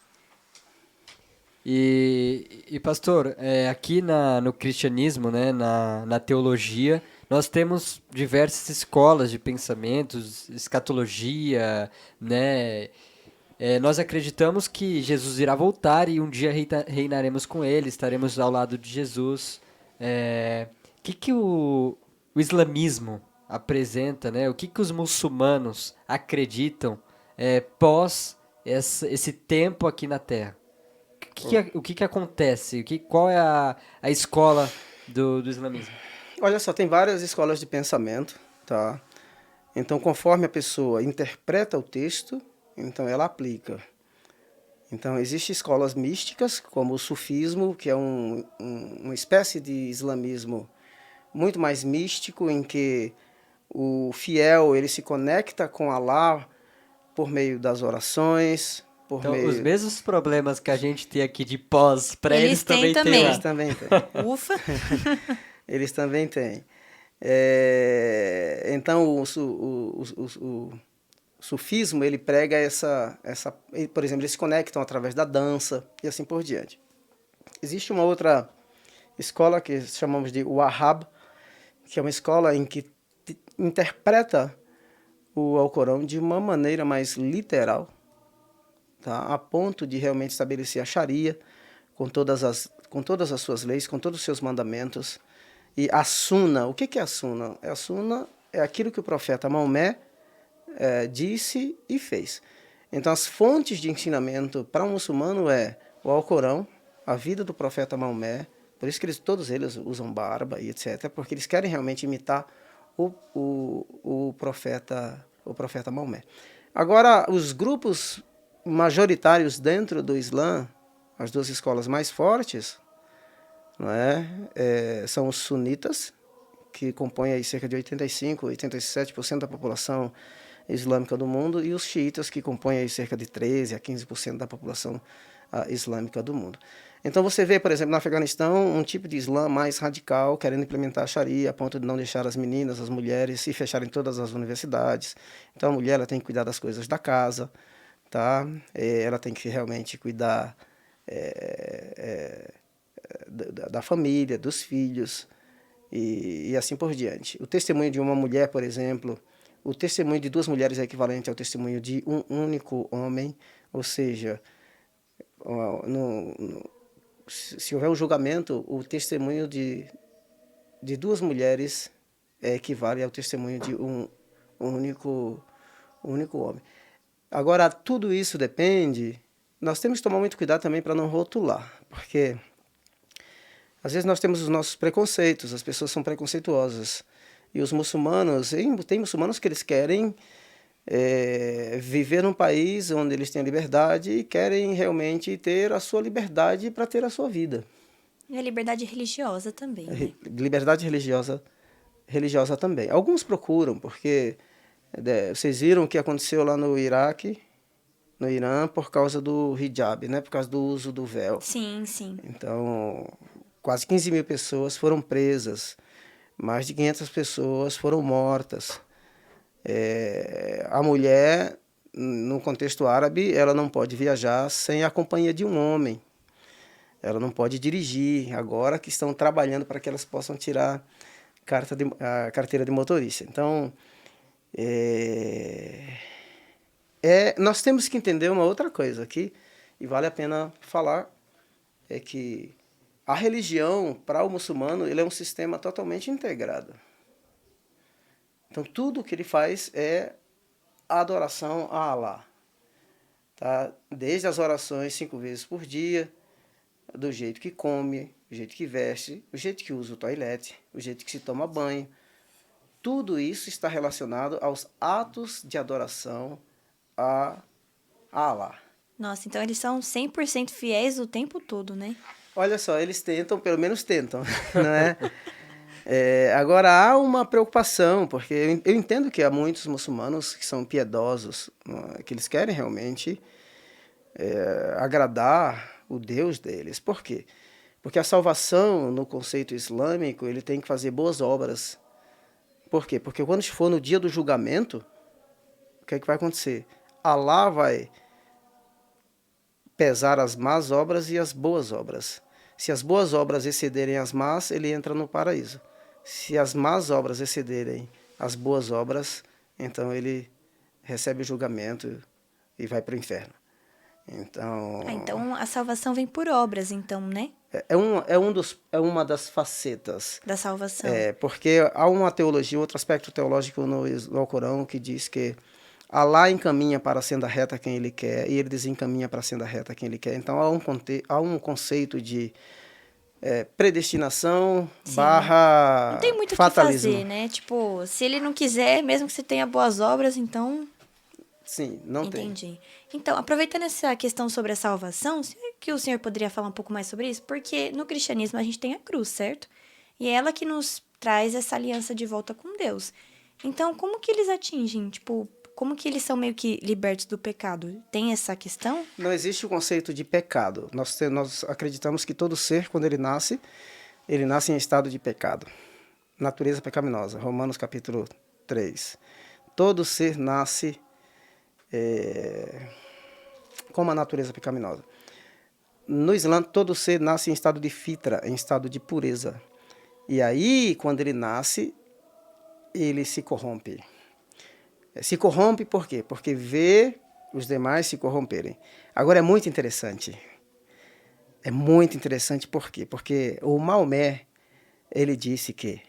E pastor, aqui no cristianismo, né, na teologia, nós temos diversas escolas de pensamentos, escatologia, né? Nós acreditamos que Jesus irá voltar e um dia reinaremos com ele, estaremos ao lado de Jesus. Que o islamismo apresenta, né? O que os muçulmanos acreditam pós esse tempo aqui na Terra? O que acontece? Qual é a escola do islamismo? Olha só, tem várias escolas de pensamento, tá? Então, conforme a pessoa interpreta o texto, então ela aplica. Então, existem escolas místicas, como o sufismo, que é uma espécie de islamismo muito mais místico, em que o fiel ele se conecta com Alá por meio das orações. Então, os mesmos problemas que a gente tem aqui de pós, para eles também tem. Eles também têm. Ufa! Eles também têm. Então, o sufismo, ele prega por exemplo, eles se conectam através da dança e assim por diante. Existe uma outra escola que chamamos de Wahhab, que é uma escola em que interpreta o Alcorão de uma maneira mais literal, tá? A ponto de realmente estabelecer a Sharia com todas as suas leis, com todos os seus mandamentos. E a Sunna, o que é a Sunna? A Sunna é aquilo que o profeta Maomé disse e fez. Então, as fontes de ensinamento para um muçulmano é o Alcorão, a vida do profeta Maomé, por isso que todos eles usam barba e etc., porque eles querem realmente imitar o profeta Maomé. Agora, os grupos majoritários dentro do Islã, as duas escolas mais fortes, não é? São os sunitas, que compõem aí cerca de 85, 87% da população islâmica do mundo, e os xiitas, que compõem aí cerca de 13 a 15% da população islâmica do mundo. Então você vê, por exemplo, no Afeganistão, um tipo de Islã mais radical, querendo implementar a Sharia, a ponto de não deixar as meninas, as mulheres, se fecharem todas as universidades. Então a mulher ela tem que cuidar das coisas da casa, tá? Ela tem que realmente cuidar da família, dos filhos, e assim por diante. O testemunho de uma mulher, por exemplo, o testemunho de duas mulheres é equivalente ao testemunho de um único homem, ou seja, se houver um julgamento, o testemunho de duas mulheres equivale ao testemunho de um único homem. Agora, tudo isso depende, nós temos que tomar muito cuidado também para não rotular, porque às vezes nós temos os nossos preconceitos, as pessoas são preconceituosas. E os muçulmanos, tem muçulmanos que eles querem viver num país onde eles têm liberdade e querem realmente ter a sua liberdade para ter a sua vida. E a liberdade religiosa também, né? Liberdade religiosa também. Alguns procuram, porque vocês viram o que aconteceu lá no Iraque, no Irã, por causa do hijab, né? Por causa do uso do véu. Sim, sim. Então, quase 15 mil pessoas foram presas, mais de 500 pessoas foram mortas. A mulher, no contexto árabe, ela não pode viajar sem a companhia de um homem. Ela não pode dirigir, agora que estão trabalhando para que elas possam tirar a carteira de motorista. Então, nós temos que entender uma outra coisa aqui, e vale a pena falar, é que a religião, para o muçulmano, ele é um sistema totalmente integrado. Então, tudo que ele faz é a adoração a Allah. Tá? Desde as orações 5 vezes por dia, do jeito que come, o jeito que veste, o jeito que usa o toilette, o jeito que se toma banho. Tudo isso está relacionado aos atos de adoração a Allah. Nossa, então eles são 100% fiéis o tempo todo, né? Olha só, eles tentam, pelo menos tentam, não é? Agora, há uma preocupação, porque eu entendo que há muitos muçulmanos que são piedosos, que eles querem realmente agradar o Deus deles. Por quê? Porque a salvação, no conceito islâmico, ele tem que fazer boas obras. Por quê? Porque quando for no dia do julgamento, o que é que vai acontecer? Allah vai pesar as más obras e as boas obras. Se as boas obras excederem as más, ele entra no paraíso. Se as más obras excederem as boas obras, então ele recebe o julgamento e vai para o inferno. Então a salvação vem por obras, então, né? É uma das facetas da salvação. Porque há uma teologia, outro aspecto teológico no Alcorão que diz que Allah encaminha para a senda reta quem ele quer e ele desencaminha para a senda reta quem ele quer. Então há um conceito de predestinação barra não tem muito fatalismo. O que fazer, né? Tipo, se ele não quiser, mesmo que você tenha boas obras, então... Sim, não tem. Entendi. Então, aproveitando essa questão sobre a salvação, será que o senhor poderia falar um pouco mais sobre isso? Porque no cristianismo a gente tem a cruz, certo? E é ela que nos traz essa aliança de volta com Deus. Então, como que eles atingem? Tipo, como que eles são meio que libertos do pecado? Tem essa questão? Não existe o conceito de pecado. Nós acreditamos que todo ser, quando ele nasce em estado de pecado. Natureza pecaminosa. Romanos capítulo 3. Todo ser nasce como a natureza pecaminosa. No Islã, todo ser nasce em estado de fitra, em estado de pureza. E aí, quando ele nasce, ele se corrompe. Se corrompe por quê? Porque vê os demais se corromperem. Agora é muito interessante. É muito interessante por quê? Porque o Maomé, ele disse que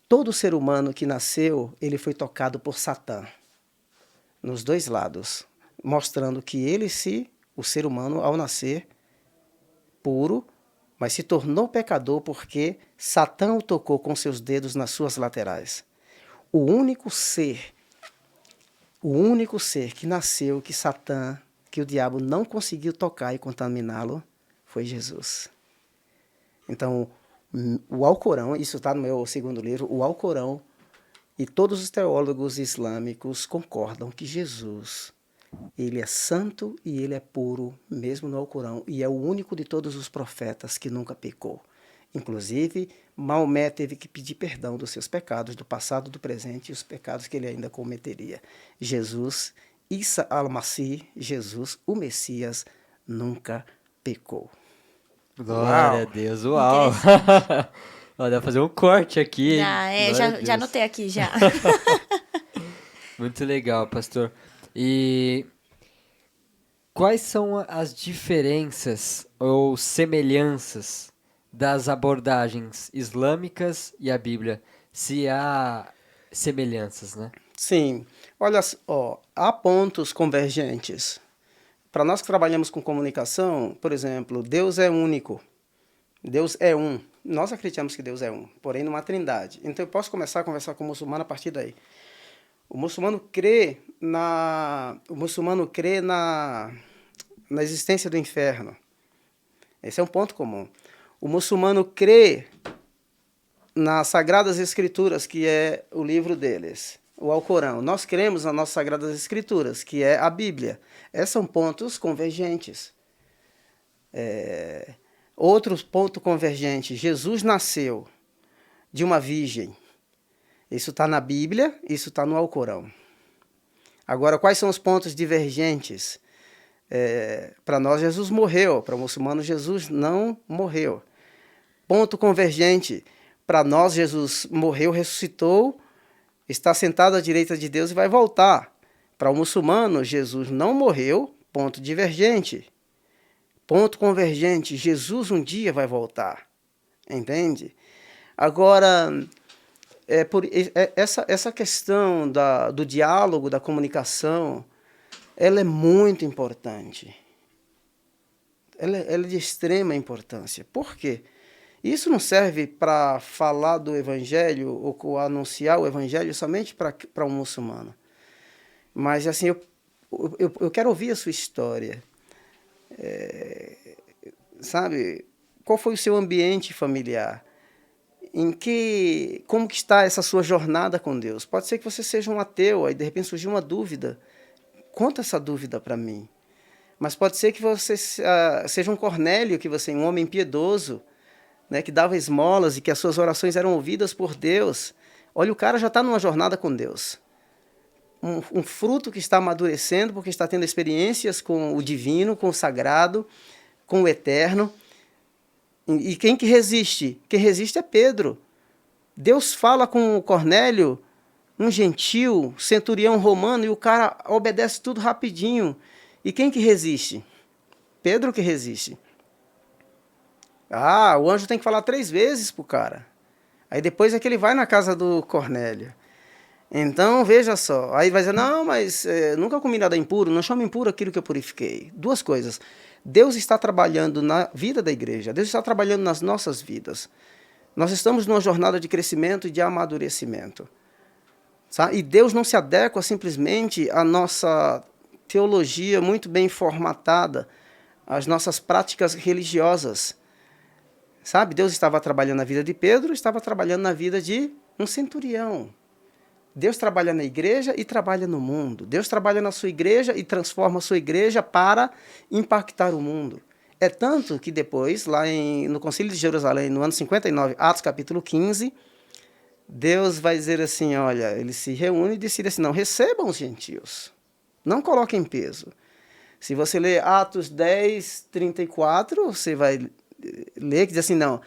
todo ser humano que nasceu, ele foi tocado por Satã, nos dois lados, mostrando que o ser humano, ao nascer, puro, mas se tornou pecador porque Satã o tocou com seus dedos nas suas laterais. O único ser que nasceu, que Satã, que o diabo não conseguiu tocar e contaminá-lo, foi Jesus. Então, o Alcorão, isso está no meu segundo livro, o Alcorão, e todos os teólogos islâmicos concordam que Jesus, ele é santo e ele é puro, mesmo no Alcorão, e é o único de todos os profetas que nunca pecou. Inclusive, Maomé teve que pedir perdão dos seus pecados, do passado, do presente e os pecados que ele ainda cometeria. Jesus, Isa al-Masih, Jesus, o Messias, nunca pecou. Glória Uau. a Deus, uau! Ó, dá pra fazer um corte aqui, hein? Glória a Deus. Já anotei aqui, já. Muito legal, pastor. E quais são as diferenças ou semelhanças das abordagens islâmicas e a Bíblia? Se há semelhanças, né? Sim, olha só, há pontos convergentes. Para nós que trabalhamos com comunicação, por exemplo, Deus é único. Deus é um. Nós acreditamos que Deus é um, porém numa trindade. Então eu posso começar a conversar com o muçulmano a partir daí. O muçulmano crê na existência do inferno. Esse é um ponto comum. O muçulmano crê nas Sagradas Escrituras, que é o livro deles, o Alcorão. Nós cremos nas nossas Sagradas Escrituras, que é a Bíblia. Esses são pontos convergentes. Outro ponto convergente, Jesus nasceu de uma virgem. Isso está na Bíblia, isso está no Alcorão. Agora, quais são os pontos divergentes? Para nós, Jesus morreu. Para o muçulmano, Jesus não morreu. Ponto convergente. Para nós, Jesus morreu, ressuscitou, está sentado à direita de Deus e vai voltar. Para o muçulmano, Jesus não morreu. Ponto divergente. Ponto convergente. Jesus um dia vai voltar. Entende? Agora, essa questão do diálogo, da comunicação, ela é muito importante. Ela é de extrema importância. Por quê? Isso não serve para falar do Evangelho ou anunciar o Evangelho somente para um muçulmano. Mas, assim, eu quero ouvir a sua história. Sabe? Qual foi o seu ambiente familiar? Como que está essa sua jornada com Deus? Pode ser que você seja um ateu, aí de repente surgiu uma dúvida. Conta essa dúvida para mim. Mas pode ser que você seja um Cornélio, um homem piedoso, né, que dava esmolas e que as suas orações eram ouvidas por Deus. Olha, o cara já está numa jornada com Deus. Um fruto que está amadurecendo porque está tendo experiências com o divino, com o sagrado, com o eterno. E quem que resiste? Quem resiste é Pedro. Deus fala com o Cornélio, um gentil, centurião romano, e o cara obedece tudo rapidinho. E quem que resiste? Pedro que resiste. O anjo tem que falar 3 vezes pro cara. Aí depois é que ele vai na casa do Cornélio. Então, veja só. Aí vai dizer, não, mas nunca comi nada impuro, não chama impuro aquilo que eu purifiquei. 2 coisas. Deus está trabalhando na vida da igreja. Deus está trabalhando nas nossas vidas. Nós estamos numa jornada de crescimento e de amadurecimento. Sabe? E Deus não se adequa simplesmente à nossa teologia muito bem formatada, às nossas práticas religiosas. Sabe? Deus estava trabalhando na vida de Pedro, estava trabalhando na vida de um centurião. Deus trabalha na igreja e trabalha no mundo. Deus trabalha na sua igreja e transforma a sua igreja para impactar o mundo. É tanto que depois, lá no Concílio de Jerusalém, no ano 59, Atos capítulo 15, Deus vai dizer assim, olha, ele se reúne e decide assim, não, recebam os gentios, não coloquem peso. Se você ler Atos 10, 34, você vai ler que diz assim, não,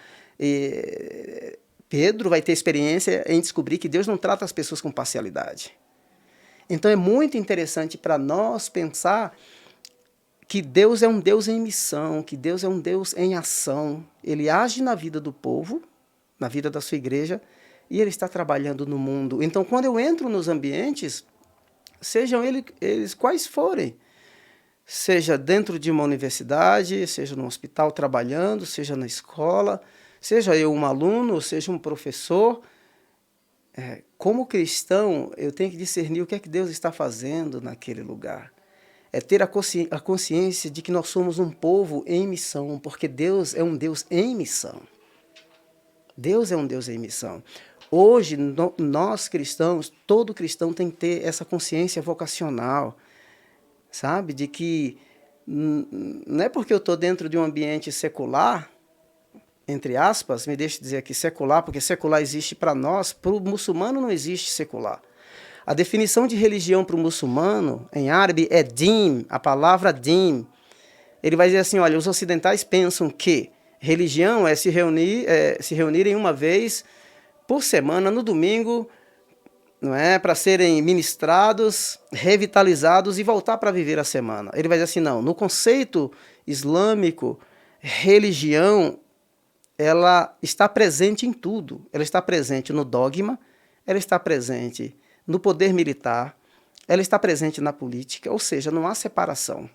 Pedro vai ter experiência em descobrir que Deus não trata as pessoas com parcialidade. Então é muito interessante para nós pensar que Deus é um Deus em missão, que Deus é um Deus em ação. Ele age na vida do povo, na vida da sua igreja, e Ele está trabalhando no mundo. Então, quando eu entro nos ambientes, sejam eles quais forem, seja dentro de uma universidade, seja no hospital trabalhando, seja na escola, seja eu um aluno, seja um professor, como cristão, eu tenho que discernir o que é que Deus está fazendo naquele lugar. É ter a consciência de que nós somos um povo em missão, porque Deus é um Deus em missão. Deus é um Deus em missão. Hoje, nós cristãos, todo cristão tem que ter essa consciência vocacional, sabe? De que não é porque eu estou dentro de um ambiente secular, entre aspas, me deixe dizer aqui secular, porque secular existe para nós, para o muçulmano não existe secular. A definição de religião para o muçulmano, em árabe, é din, a palavra din. Ele vai dizer assim, olha, os ocidentais pensam que religião é se reunirem uma vez por semana, no domingo, não é, para serem ministrados, revitalizados e voltar para viver a semana. Ele vai dizer assim, não, no conceito islâmico, religião, ela está presente em tudo. Ela está presente no dogma, ela está presente no poder militar, ela está presente na política, ou seja, não há separação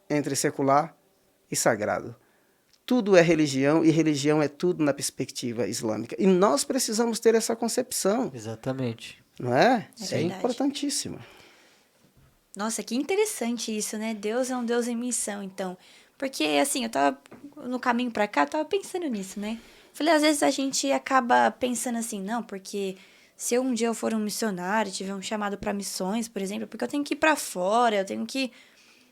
entre secular e sagrado. Tudo é religião e religião é tudo na perspectiva islâmica. E nós precisamos ter essa concepção. Exatamente. Não é? É importantíssimo. Nossa, que interessante isso, né? Deus é um Deus em missão, então. Porque, assim, eu tava no caminho pra cá, eu tava pensando nisso, né? Falei, às vezes a gente acaba pensando assim, não, porque se um dia eu for um missionário, tiver um chamado pra missões, por exemplo, porque eu tenho que ir pra fora, eu tenho que...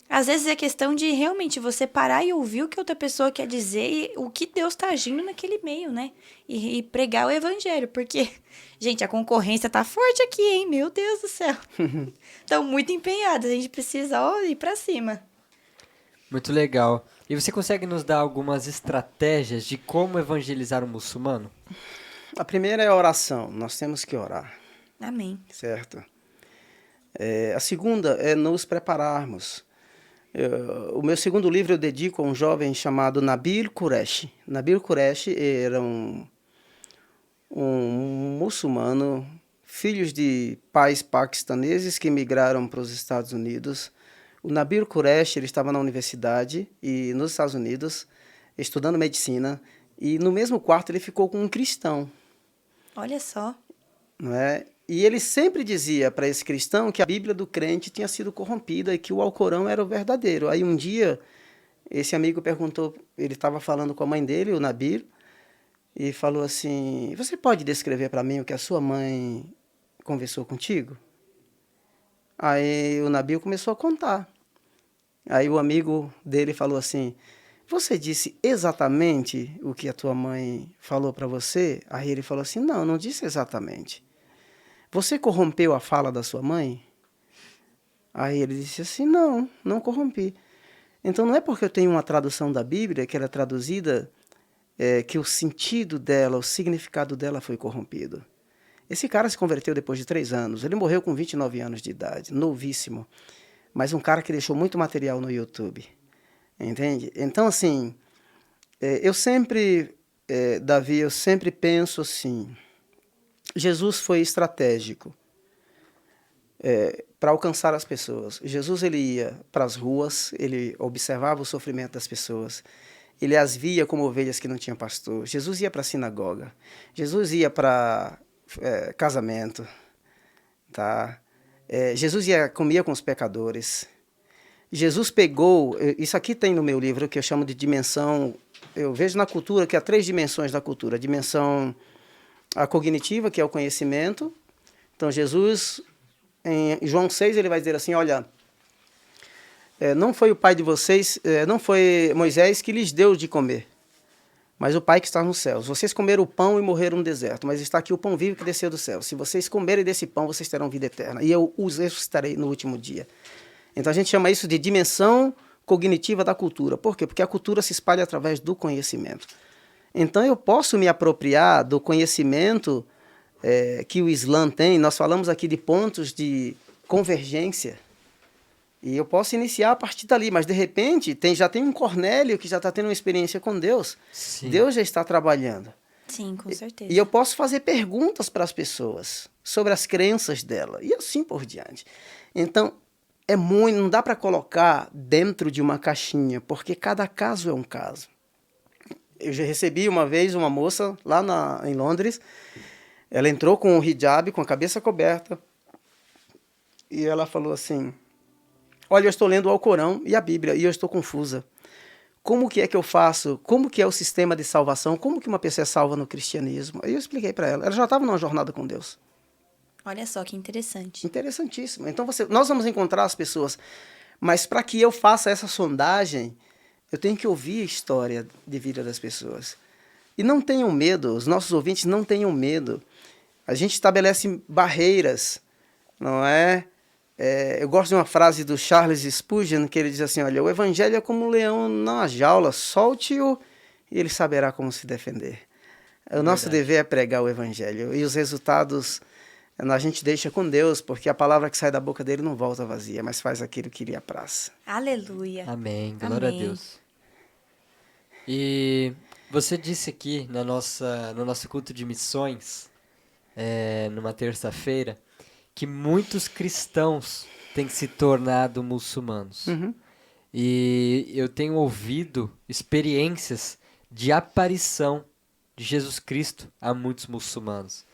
Às vezes é questão de realmente você parar e ouvir o que outra pessoa quer dizer e o que Deus tá agindo naquele meio, né? E pregar o evangelho, porque, gente, a concorrência tá forte aqui, hein? Meu Deus do céu. Estão muito empenhados, a gente precisa, ir pra cima. Muito legal. E você consegue nos dar algumas estratégias de como evangelizar um muçulmano? A primeira é a oração. Nós temos que orar. Amém. Certo? A segunda é nos prepararmos. O meu segundo livro eu dedico a um jovem chamado Nabil Qureshi. Nabil Qureshi era um muçulmano, filhos de pais paquistaneses que migraram para os Estados Unidos. O Nabil Qureshi, ele estava na universidade e nos Estados Unidos, estudando medicina, e no mesmo quarto ele ficou com um cristão. Olha só. Não é? E ele sempre dizia para esse cristão que a Bíblia do crente tinha sido corrompida e que o Alcorão era o verdadeiro. Aí um dia, esse amigo perguntou, ele estava falando com a mãe dele, o Nabil, e falou assim, você pode descrever para mim o que a sua mãe conversou contigo? Aí o Nabil começou a contar. Aí o amigo dele falou assim, você disse exatamente o que a tua mãe falou para você? Aí ele falou assim, não disse exatamente. Você corrompeu a fala da sua mãe? Aí ele disse assim, não corrompi. Então não é porque eu tenho uma tradução da Bíblia, que ela é traduzida, que o sentido dela, o significado dela foi corrompido. Esse cara se converteu depois de 3 anos. Ele morreu com 29 anos de idade, novíssimo. Mas um cara que deixou muito material no YouTube. Entende? Então, assim, Davi, eu sempre penso assim, Jesus foi estratégico para alcançar as pessoas. Jesus, ele ia para as ruas, ele observava o sofrimento das pessoas, ele as via como ovelhas que não tinham pastor. Jesus ia para a sinagoga, Jesus ia para casamento, tá? Jesus comia com os pecadores. Jesus pegou, isso aqui tem no meu livro que eu chamo de dimensão, eu vejo na cultura que há 3 dimensões da cultura, a dimensão a cognitiva, que é o conhecimento. Então Jesus, em João 6, ele vai dizer assim, olha, não foi o pai de vocês, não foi Moisés que lhes deu de comer, mas o Pai que está nos céus. Vocês comeram o pão e morreram no deserto, mas está aqui o pão vivo que desceu do céu. Se vocês comerem desse pão, vocês terão vida eterna, e eu os ressuscitarei no último dia. Então a gente chama isso de dimensão cognitiva da cultura. Por quê? Porque a cultura se espalha através do conhecimento. Então eu posso me apropriar do conhecimento que o Islã tem. Nós falamos aqui de pontos de convergência. E eu posso iniciar a partir dali, mas de repente já tem um Cornélio que já está tendo uma experiência com Deus. Sim. Deus já está trabalhando. Sim, com certeza. E eu posso fazer perguntas para as pessoas sobre as crenças dela e assim por diante. Então, não dá para colocar dentro de uma caixinha, porque cada caso é um caso. Eu já recebi uma vez uma moça lá em Londres, ela entrou com o hijab, com a cabeça coberta, e ela falou assim: olha, eu estou lendo o Alcorão e a Bíblia e eu estou confusa. Como que é que eu faço? Como que é o sistema de salvação? Como que uma pessoa é salva no cristianismo? Aí eu expliquei para ela. Ela já estava numa jornada com Deus. Olha só que interessante. Interessantíssimo. Então nós vamos encontrar as pessoas, mas para que eu faça essa sondagem, eu tenho que ouvir a história de vida das pessoas. E não tenham medo, os nossos ouvintes não tenham medo. A gente estabelece barreiras, não é? Eu gosto de uma frase do Charles Spurgeon, que ele diz assim: olha, o evangelho é como um leão na jaula, solte-o e ele saberá como se defender. O nosso dever é pregar o evangelho, e os resultados a gente deixa com Deus, porque a palavra que sai da boca dele não volta vazia, mas faz aquilo que lhe apraz. Aleluia. Amém. Glória a Deus. E você disse aqui no nosso culto de missões, numa terça-feira, que muitos cristãos têm se tornado muçulmanos. Uhum. E eu tenho ouvido experiências de aparição de Jesus Cristo a muitos muçulmanos.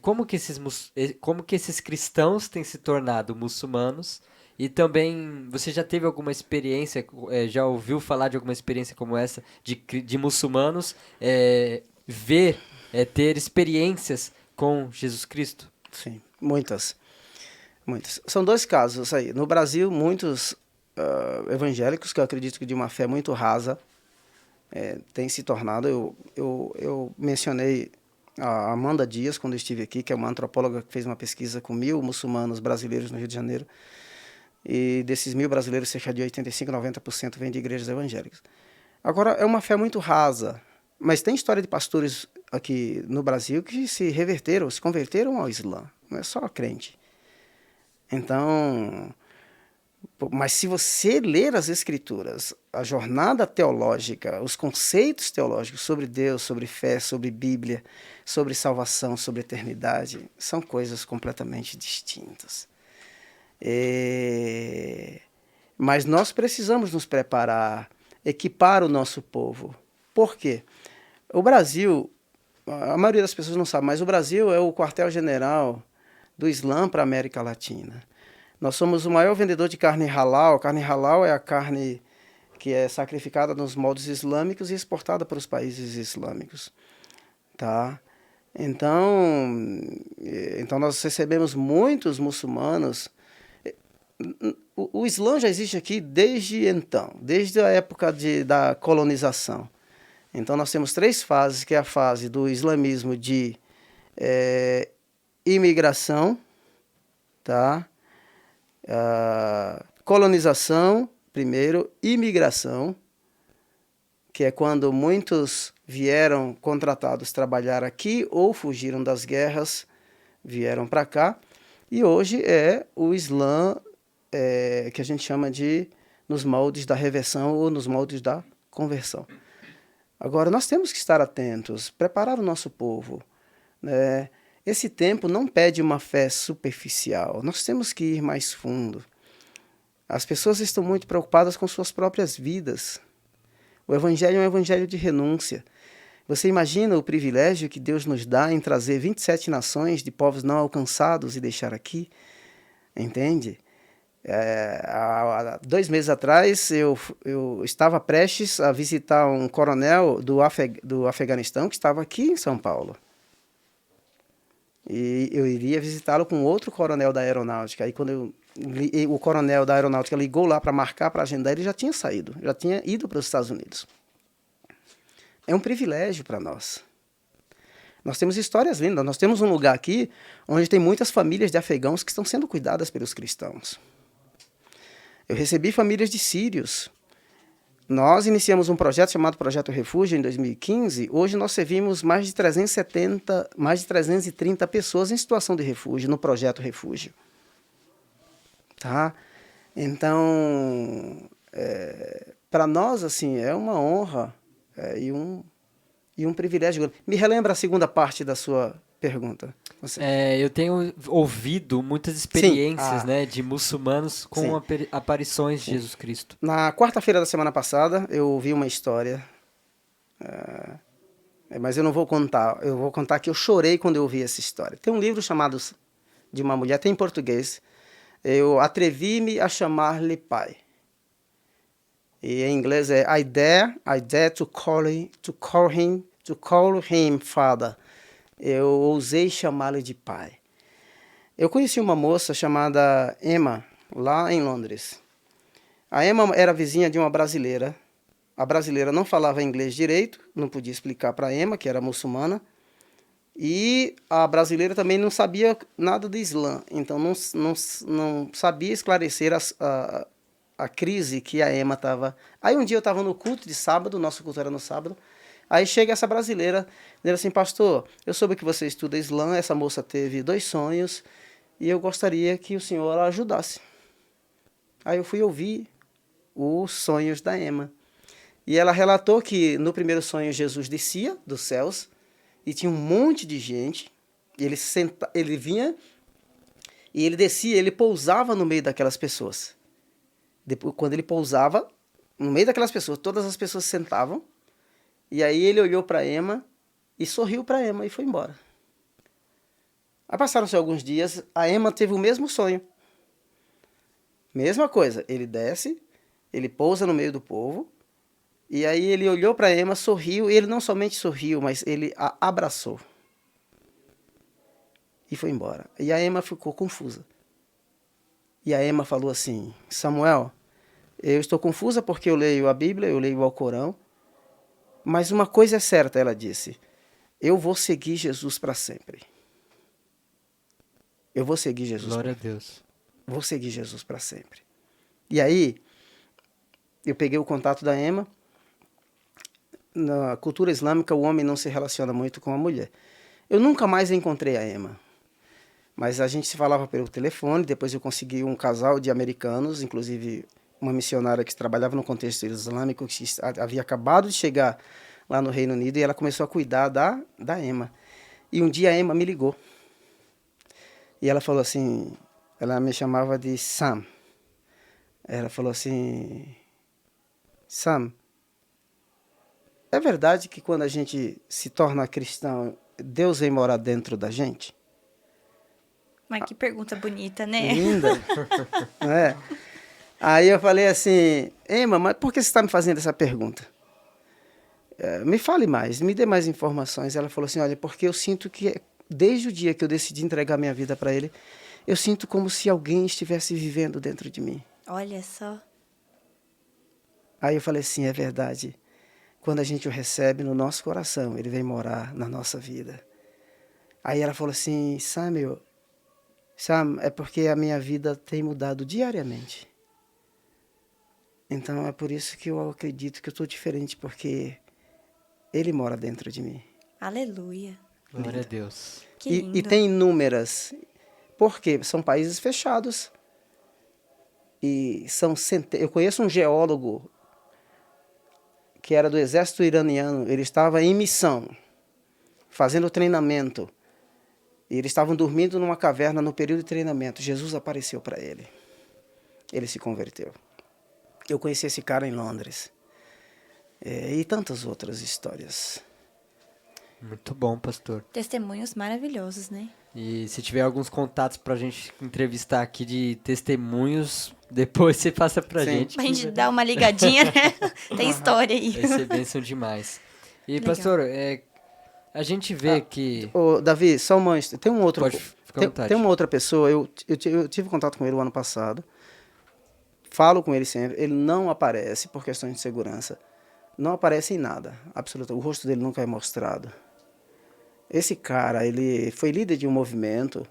Como que esses cristãos têm se tornado muçulmanos? E também, você já teve alguma experiência, já ouviu falar de alguma experiência como essa, de muçulmanos ter experiências com Jesus Cristo? Sim, muitas. São dois casos aí. No Brasil, muitos evangélicos, que eu acredito que de uma fé muito rasa, têm se tornado. Eu mencionei a Amanda Dias, quando eu estive aqui, que é uma antropóloga que fez uma pesquisa com 1.000 muçulmanos brasileiros no Rio de Janeiro. E desses 1.000 brasileiros, cerca de 85%, 90% vêm de igrejas evangélicas. Agora, é uma fé muito rasa, mas tem história de pastores aqui no Brasil que se converteram ao Islã, não é só crente. Então, mas se você ler as Escrituras, a jornada teológica, os conceitos teológicos sobre Deus, sobre fé, sobre Bíblia, sobre salvação, sobre eternidade, são coisas completamente distintas. Mas nós precisamos nos preparar, equipar o nosso povo. Por quê? O Brasil, a maioria das pessoas não sabe, mas o Brasil é o quartel-general do Islã para a América Latina. Nós somos o maior vendedor de carne halal. Carne halal é a carne que é sacrificada nos moldes islâmicos e exportada para os países islâmicos. Tá? Então nós recebemos muitos muçulmanos. O Islã já existe aqui desde a época da colonização. Então nós temos 3 fases, que é a fase do islamismo de imigração, tá? Colonização, primeiro, imigração, que é quando muitos vieram contratados trabalhar aqui ou fugiram das guerras, vieram para cá. E hoje é o Islã que a gente chama de nos moldes da reversão ou nos moldes da conversão. Agora, nós temos que estar atentos, preparar o nosso povo, né? Esse tempo não pede uma fé superficial, nós temos que ir mais fundo. As pessoas estão muito preocupadas com suas próprias vidas. O Evangelho é um evangelho de renúncia. Você imagina o privilégio que Deus nos dá em trazer 27 nações de povos não alcançados e deixar aqui? Entende? Há 2 meses atrás, eu estava prestes a visitar um coronel do Afeganistão que estava aqui em São Paulo. E eu iria visitá-lo com outro coronel da aeronáutica. Aí quando o coronel da aeronáutica ligou lá para marcar, para agendar, ele já tinha saído, já tinha ido para os Estados Unidos. É um privilégio para nós. Nós temos histórias lindas. Nós temos um lugar aqui onde tem muitas famílias de afegãos que estão sendo cuidadas pelos cristãos. Eu recebi famílias de sírios. Nós iniciamos um projeto chamado Projeto Refúgio em 2015. Hoje nós servimos mais de 330 pessoas em situação de refúgio no Projeto Refúgio. Tá? Então, para nós, assim, é uma honra e um privilégio. Me relembra a segunda parte da sua pergunta. Eu tenho ouvido muitas experiências, né, de muçulmanos com aparições de Jesus Cristo. Na quarta-feira da semana passada, eu ouvi uma história, mas eu não vou contar. Eu vou contar que eu chorei quando eu ouvi essa história. Tem um livro chamado, de uma mulher, tem em português, eu atrevi-me a chamar-lhe pai. E em inglês é I dare to call him father. Eu ousei chamá-lo de pai. Eu conheci uma moça chamada Emma, lá em Londres. A Emma era vizinha de uma brasileira. A brasileira não falava inglês direito, não podia explicar para a Emma, que era muçulmana. E a brasileira também não sabia nada do Islã, então não sabia esclarecer a crise que a Emma estava. Aí um dia eu estava no culto de sábado, nosso culto era no sábado. Aí chega essa brasileira, dizendo assim, pastor, eu soube que você estuda Islã, essa moça teve 2 sonhos, e eu gostaria que o senhor a ajudasse. Aí eu fui ouvir os sonhos da Emma. E ela relatou que no primeiro sonho Jesus descia dos céus, e tinha um monte de gente, e ele vinha, e ele descia, ele pousava no meio daquelas pessoas. Depois, quando ele pousava, no meio daquelas pessoas, todas as pessoas sentavam, e aí ele olhou para Emma e sorriu para Emma e foi embora. Aí passaram-se alguns dias, a Emma teve o mesmo sonho. Mesma coisa, ele desce, ele pousa no meio do povo, e aí ele olhou para Emma, sorriu, e ele não somente sorriu, mas ele a abraçou. E foi embora. E a Emma ficou confusa. E a Emma falou assim, Samuel, eu estou confusa porque eu leio a Bíblia, eu leio o Alcorão, mas uma coisa é certa, ela disse, eu vou seguir Jesus para sempre. Eu vou seguir Jesus. Glória a Deus. Vou seguir Jesus para sempre. E aí, eu peguei o contato da Emma. Na cultura islâmica, o homem não se relaciona muito com a mulher. Eu nunca mais encontrei a Emma. Mas a gente se falava pelo telefone, depois eu consegui um casal de americanos, inclusive uma missionária que trabalhava no contexto islâmico, que havia acabado de chegar lá no Reino Unido, e ela começou a cuidar da Emma. E um dia a Emma me ligou. E ela falou assim, ela me chamava de Sam. Ela falou assim, Sam, é verdade que quando a gente se torna cristão, Deus vem morar dentro da gente? Mas que pergunta bonita, né? Linda. É. Aí eu falei assim, Emma, mas por que você está me fazendo essa pergunta? Me fale mais, me dê mais informações. Ela falou assim, olha, porque eu sinto que desde o dia que eu decidi entregar minha vida para ele, eu sinto como se alguém estivesse vivendo dentro de mim. Olha só. Aí eu falei assim, é verdade. Quando a gente o recebe no nosso coração, ele vem morar na nossa vida. Aí ela falou assim, Sam, é porque a minha vida tem mudado diariamente. Então é por isso que eu acredito que eu estou diferente, porque ele mora dentro de mim. Aleluia. Glória a Deus. Que lindo. E tem inúmeras. Porque são países fechados. E são eu conheço um geólogo que era do exército iraniano. Ele estava em missão, fazendo treinamento. E eles estavam dormindo numa caverna no período de treinamento. Jesus apareceu para ele. Ele se converteu. Eu conheci esse cara em Londres. E tantas outras histórias. Muito bom, pastor. Testemunhos maravilhosos, né? E se tiver alguns contatos pra gente entrevistar aqui de testemunhos, depois você passa pra gente. Pra gente dar uma ligadinha, né? Tem história aí. Vai ser bênção demais. E, Legal. pastor, a gente vê que... Ô, Davi, só uma... Tem um outro... Pode ficar à vontade. Tem uma outra pessoa, eu tive contato com ele o ano passado. Falo com ele sempre. Ele não aparece por questões de segurança. Não aparece em nada. Absolutamente. O rosto dele nunca é mostrado. Esse cara, ele foi líder de um movimento,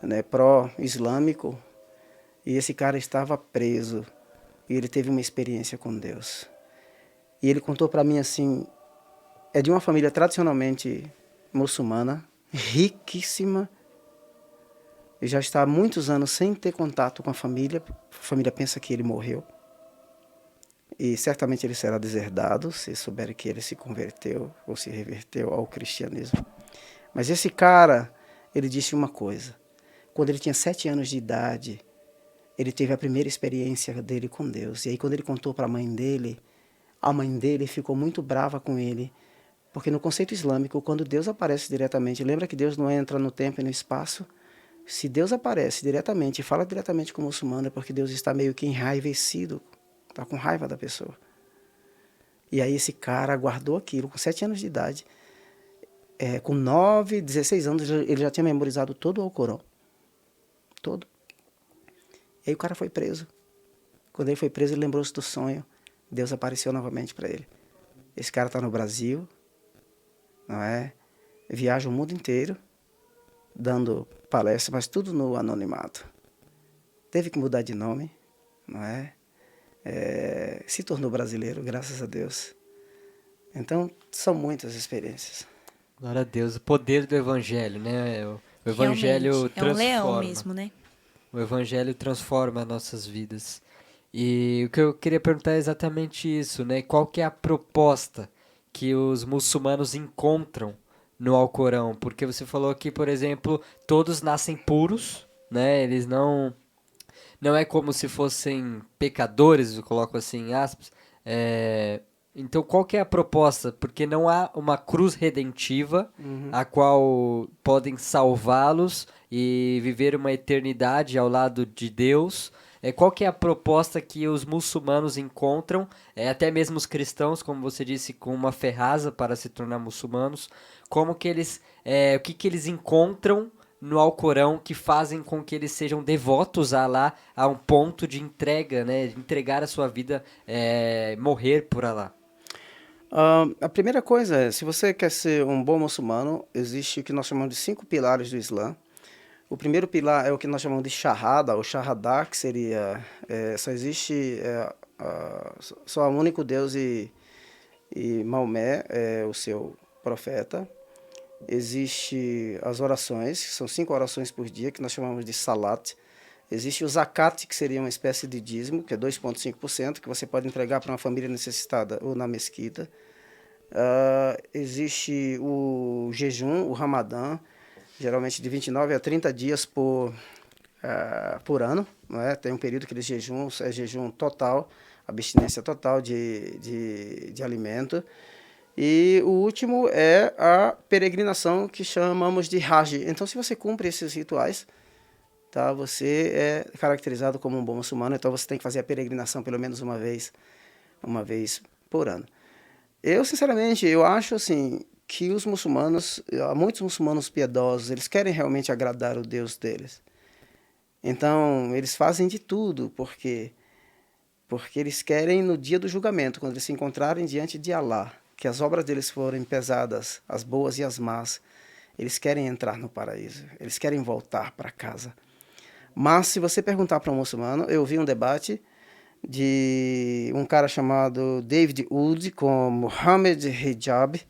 né, pró-islâmico, e esse cara estava preso, e ele teve uma experiência com Deus. E ele contou para mim assim, é de uma família tradicionalmente muçulmana, riquíssima, e já está há muitos anos sem ter contato com a família pensa que ele morreu, e certamente ele será deserdado, se souberem que ele se converteu ou se reverteu ao cristianismo. Mas esse cara, ele disse uma coisa, quando ele tinha 7 anos de idade, ele teve a primeira experiência dele com Deus, e aí quando ele contou para a mãe dele ficou muito brava com ele, porque no conceito islâmico, quando Deus aparece diretamente, lembra que Deus não entra no tempo e no espaço? Se Deus aparece diretamente e fala diretamente com o muçulmano, é porque Deus está meio que enraivecido, está com raiva da pessoa. E aí esse cara guardou aquilo com 7 anos de idade. Com 9, 16 anos, ele já tinha memorizado todo o Alcorão. Todo. E aí o cara foi preso. Quando ele foi preso, ele lembrou-se do sonho. Deus apareceu novamente para ele. Esse cara está no Brasil, não é? Viaja o mundo inteiro, dando palestras, mas tudo no anonimato. Teve que mudar de nome, não é? Se tornou brasileiro, graças a Deus. Então, são muitas experiências. Glória a Deus, o poder do evangelho, né? O evangelho Realmente, é um leão transforma. mesmo, né? O evangelho transforma nossas vidas. E o que eu queria perguntar é exatamente isso, né? Qual que é a proposta que os muçulmanos encontram no Alcorão? Porque você falou aqui, por exemplo, todos nascem puros, né? Eles não é como se fossem pecadores, eu coloco assim em aspas. Então, qual que é a proposta? Porque não há uma cruz redentiva a qual podem salvá-los e viver uma eternidade ao lado de Deus. Qual que é a proposta que os muçulmanos encontram, até mesmo os cristãos, como você disse, com uma ferraza para se tornar muçulmanos? Como que eles, o que eles encontram no Alcorão que fazem com que eles sejam devotos a Alá a um ponto de entrega, né, de entregar a sua vida, morrer por Alá? A primeira coisa é, se você quer ser um bom muçulmano, existe o que nós chamamos de 5 pilares do Islã. O primeiro pilar é o que nós chamamos de Shahada, ou Shahadá, que seria, só existe, só há um único Deus e Maomé é o seu profeta. Existe as orações, que são 5 orações por dia, que nós chamamos de Salat. Existe o Zakat, que seria uma espécie de dízimo, que é 2,5%, que você pode entregar para uma família necessitada ou na mesquita. Existe o jejum, o Ramadã, geralmente de 29 a 30 dias por ano, não é? Tem um período que eles jejuam, é jejum total, abstinência total de alimento. E o último é a peregrinação, que chamamos de Hajj. Então, se você cumpre esses rituais, tá, você é caracterizado como um bom muçulmano, então você tem que fazer a peregrinação pelo menos uma vez por ano. Eu, sinceramente, eu acho assim, que os muçulmanos, há muitos muçulmanos piedosos, eles querem realmente agradar o Deus deles. Então, eles fazem de tudo, porque eles querem, no dia do julgamento, quando eles se encontrarem diante de Alá, que as obras deles forem pesadas, as boas e as más, eles querem entrar no paraíso, eles querem voltar para casa. Mas, se você perguntar para um muçulmano, eu vi um debate de um cara chamado David Wood com Mohammed Hijab,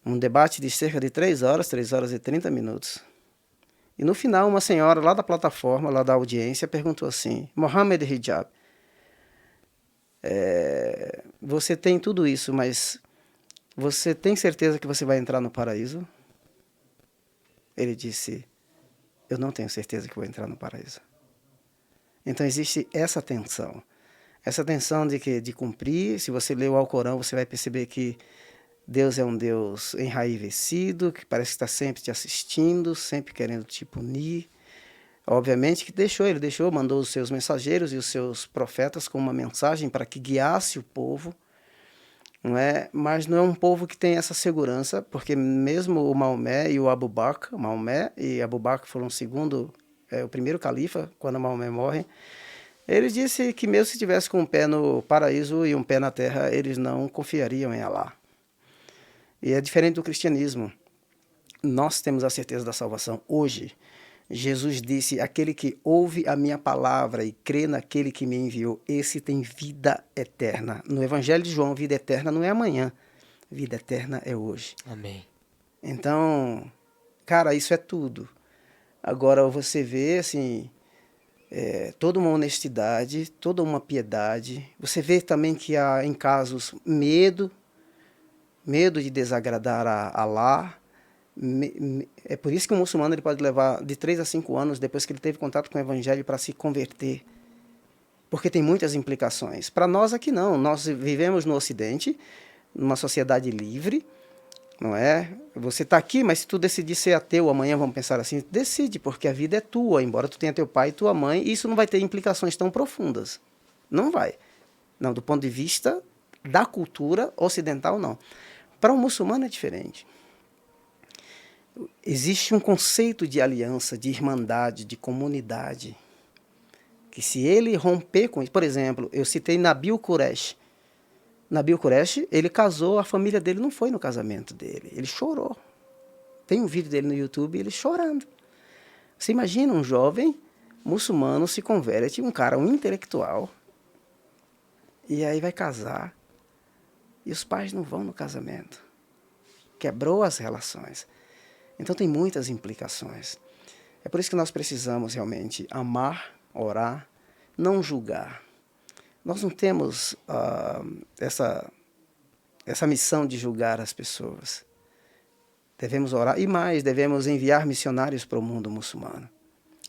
um debate de cerca de 3 horas e 30 minutos. E no final, uma senhora lá da plataforma, lá da audiência, perguntou assim: Mohammed Hijab, você tem tudo isso, mas você tem certeza que você vai entrar no paraíso? Ele disse: eu não tenho certeza que vou entrar no paraíso. Então existe essa tensão de cumprir. Se você ler o Alcorão, você vai perceber que Deus é um Deus enraivecido, que parece que está sempre te assistindo, sempre querendo te punir. Obviamente que mandou os seus mensageiros e os seus profetas com uma mensagem para que guiasse o povo, não é? Mas não é um povo que tem essa segurança, porque mesmo o Maomé e o Abu Bakr, Maomé e Abu Bakr foram o primeiro califa, quando Maomé morre, ele disse que mesmo se tivesse com um pé no paraíso e um pé na terra, eles não confiariam em Alá. E é diferente do cristianismo. Nós temos a certeza da salvação hoje. Jesus disse, aquele que ouve a minha palavra e crê naquele que me enviou, esse tem vida eterna. No Evangelho de João, vida eterna não é amanhã, vida eterna é hoje. Amém. Então, cara, isso é tudo. Agora você vê, assim, toda uma honestidade, toda uma piedade. Você vê também que há, em casos, medo de desagradar a Allah. É por isso que o muçulmano ele pode levar de 3 a 5 anos depois que ele teve contato com o evangelho para se converter. Porque tem muitas implicações. Para nós aqui não, nós vivemos no Ocidente, numa sociedade livre, não é? Você está aqui, mas se tu decidir ser ateu amanhã, vamos pensar assim, decide, porque a vida é tua, embora tu tenha teu pai e tua mãe, e isso não vai ter implicações tão profundas. Não vai. Não, do ponto de vista da cultura ocidental, não. Para um muçulmano é diferente. Existe um conceito de aliança, de irmandade, de comunidade, que se ele romper com isso, por exemplo, eu citei Nabil Qureshi. Nabil Qureshi, ele casou, a família dele não foi no casamento dele, ele chorou. Tem um vídeo dele no YouTube, ele chorando. Você imagina um jovem muçulmano se converte, um cara, um intelectual, e aí vai casar, e os pais não vão no casamento. Quebrou as relações. Então tem muitas implicações. É por isso que nós precisamos realmente amar, orar, não julgar. Nós não temos essa missão de julgar as pessoas. Devemos orar e mais, devemos enviar missionários para o mundo muçulmano.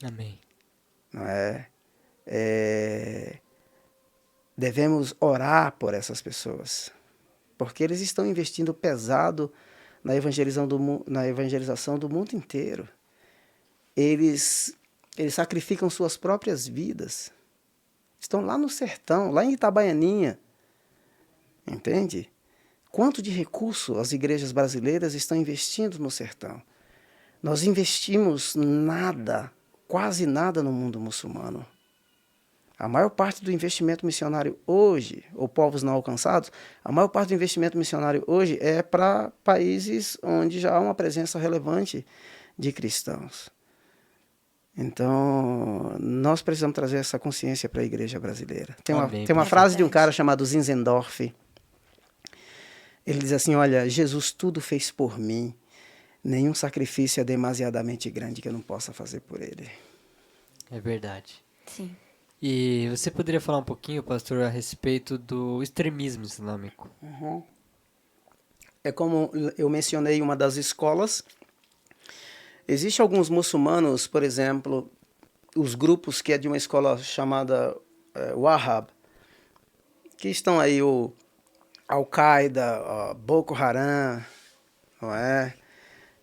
Amém. Não é? Devemos orar por essas pessoas, porque eles estão investindo pesado na evangelização do mundo inteiro. Eles sacrificam suas próprias vidas. Estão lá no sertão, lá em Itabaianinha. Entende? Quanto de recurso as igrejas brasileiras estão investindo no sertão? Nós investimos nada, quase nada no mundo muçulmano. A maior parte do investimento missionário hoje, ou povos não alcançados, a maior parte do investimento missionário hoje é para países onde já há uma presença relevante de cristãos. Então, nós precisamos trazer essa consciência para a igreja brasileira. Tem uma frase de um cara chamado Zinzendorf. Ele diz assim, olha, Jesus tudo fez por mim, nenhum sacrifício é demasiadamente grande que eu não possa fazer por ele. É verdade. Sim. E você poderia falar um pouquinho, pastor, a respeito do extremismo islâmico? Uhum. É como eu mencionei uma das escolas. Existem alguns muçulmanos, por exemplo, os grupos que é de uma escola chamada Wahhab, que estão aí o Al-Qaeda, Boko Haram, não é?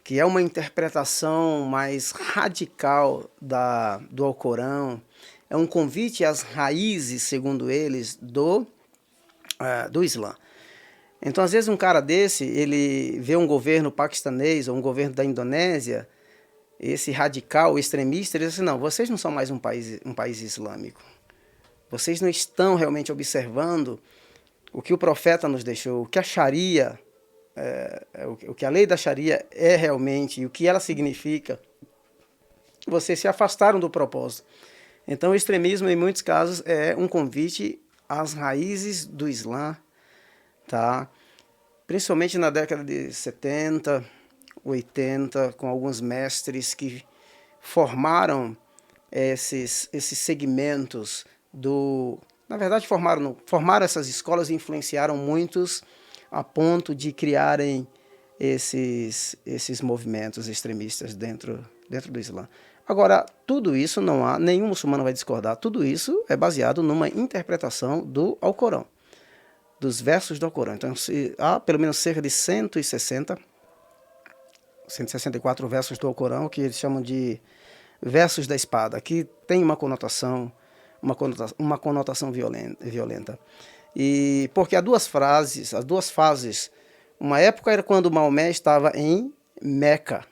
Que é uma interpretação mais radical do Alcorão. É um convite às raízes, segundo eles, do Islã. Então, às vezes, um cara desse, ele vê um governo paquistanês ou um governo da Indonésia, esse radical, extremista, ele diz assim, não, vocês não são mais um país islâmico. Vocês não estão realmente observando o que o profeta nos deixou, o que a Sharia, o que a lei da Sharia é realmente e o que ela significa. Vocês se afastaram do propósito. Então, o extremismo, em muitos casos, é um convite às raízes do Islã, tá? Principalmente na década de 70, 80, com alguns mestres que formaram esses segmentos Na verdade, formaram essas escolas e influenciaram muitos a ponto de criarem esses movimentos extremistas dentro do Islã. Agora, tudo isso não há, nenhum muçulmano vai discordar, tudo isso é baseado numa interpretação do Alcorão, dos versos do Alcorão. Então, há pelo menos cerca de 164 versos do Alcorão, que eles chamam de versos da espada, que tem uma conotação violenta. E porque há duas fases. Uma época era quando Maomé estava em Meca,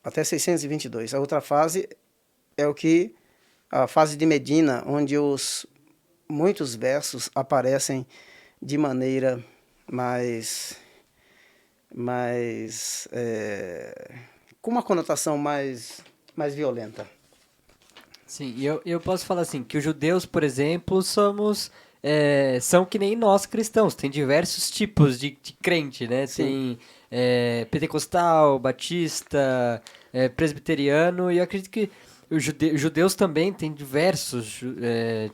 até 622. A outra fase é a fase de Medina, onde muitos versos aparecem de maneira com uma conotação mais violenta. Sim, e eu posso falar assim, que os judeus, por exemplo, são que nem nós cristãos, tem diversos tipos de crente, né? Sim. Tem pentecostal, batista, presbiteriano, e eu acredito que os judeus também têm diversos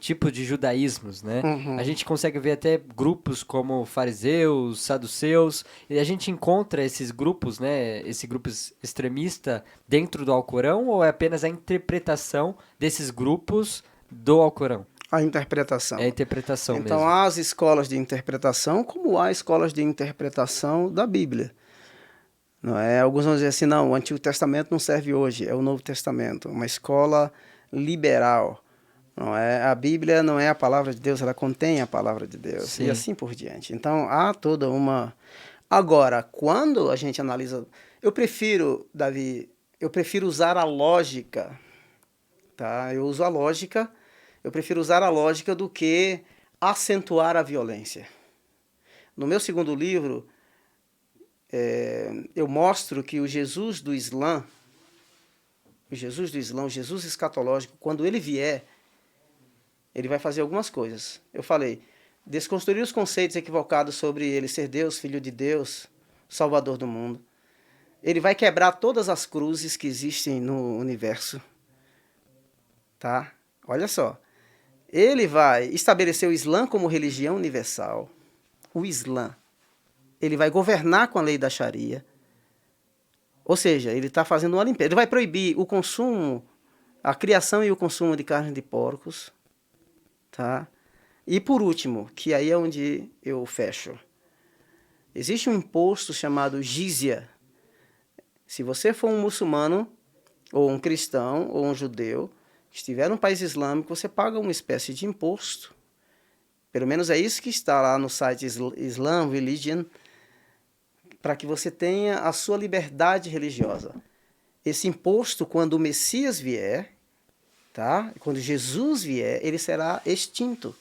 tipos de judaísmos, né? Uhum. A gente consegue ver até grupos como fariseus, saduceus, e a gente encontra esses grupos, né? Esse grupo extremista dentro do Alcorão, ou é apenas a interpretação desses grupos do Alcorão? A interpretação. É a interpretação Então, mesmo. há as escolas de interpretação, como há escolas de interpretação da Bíblia. Não é? Alguns vão dizer assim, não, o Antigo Testamento não serve hoje, é o Novo Testamento. Uma escola liberal. Não é? A Bíblia não é a palavra de Deus, ela contém a palavra de Deus. Sim. E assim por diante. Então, há toda uma... Agora, quando a gente analisa... Eu prefiro, Davi, usar a lógica. Tá? Eu uso a lógica, eu prefiro usar a lógica do que acentuar a violência. No meu segundo livro, eu mostro que o Jesus do Islã, o Jesus escatológico, quando ele vier, ele vai fazer algumas coisas. Eu falei, desconstruir os conceitos equivocados sobre ele ser Deus, Filho de Deus, Salvador do mundo. Ele vai quebrar todas as cruzes que existem no universo. Tá? Olha só. Ele vai estabelecer o Islã como religião universal. O Islã. Ele vai governar com a lei da Sharia. Ou seja, ele está fazendo uma limpeza. Ele vai proibir o consumo, a criação e o consumo de carne de porcos. Tá? E por último, que aí é onde eu fecho. Existe um imposto chamado jizya. Se você for um muçulmano, ou um cristão, ou um judeu, estiver num país islâmico, você paga uma espécie de imposto. Pelo menos é isso que está lá no site Islam Religion, para que você tenha a sua liberdade religiosa. Esse imposto, quando o Messias vier, tá? Quando Jesus vier, ele será extinto.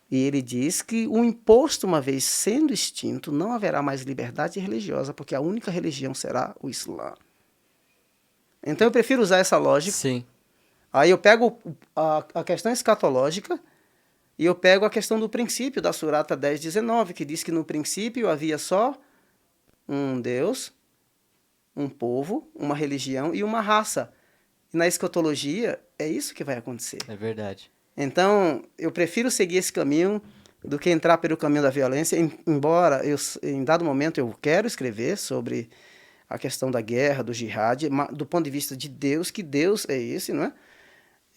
E ele diz que o imposto, uma vez sendo extinto, não haverá mais liberdade religiosa, porque a única religião será o Islã. Então eu prefiro usar essa lógica. Sim. Aí eu pego a questão escatológica e eu pego a questão do princípio da Surata 10:19, que diz que no princípio havia só um Deus, um povo, uma religião e uma raça. E na escatologia é isso que vai acontecer. É verdade. Então, eu prefiro seguir esse caminho do que entrar pelo caminho da violência, embora em dado momento eu quero escrever sobre a questão da guerra, do jihad, do ponto de vista de Deus, que Deus é esse, não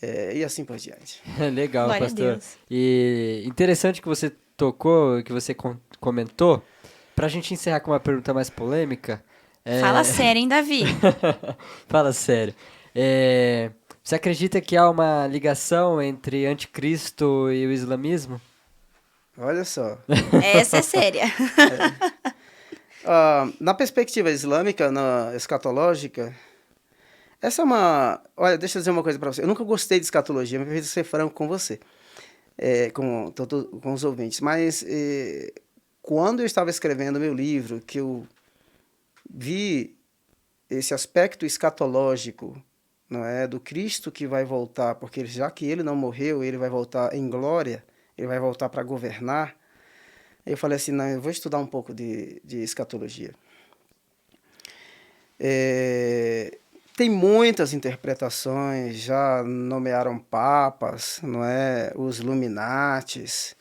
é? E assim por diante. Legal, Glória a pastor. Deus. E interessante que você tocou, que você comentou. Pra gente encerrar com uma pergunta mais polêmica. Fala sério, hein, Davi? Fala sério. Você acredita que há uma ligação entre anticristo e o islamismo? Olha só. Essa é séria. Na perspectiva islâmica, na escatológica, essa é uma... Olha, deixa eu dizer uma coisa para você. Eu nunca gostei de escatologia, mas preciso ser franco com você, com os ouvintes. Mas quando eu estava escrevendo meu livro, que eu vi esse aspecto escatológico, não é, do Cristo que vai voltar, porque já que ele não morreu, ele vai voltar em glória, ele vai voltar para governar. Eu falei assim, não, eu vou estudar um pouco de escatologia. Tem muitas interpretações, já nomearam papas, não é, os Illuminates.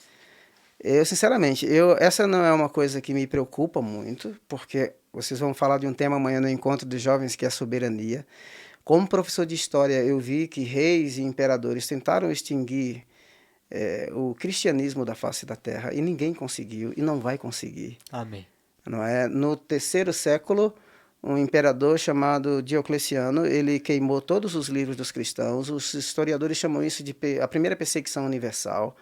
Eu, sinceramente, essa não é uma coisa que me preocupa muito, porque vocês vão falar de um tema amanhã no Encontro dos Jovens, que é a soberania. Como professor de história, eu vi que reis e imperadores tentaram extinguir o cristianismo da face da terra, e ninguém conseguiu, e não vai conseguir. Amém. Não é? No 3º século, um imperador chamado Diocleciano, ele queimou todos os livros dos cristãos. Os historiadores chamam isso de a primeira perseguição universal.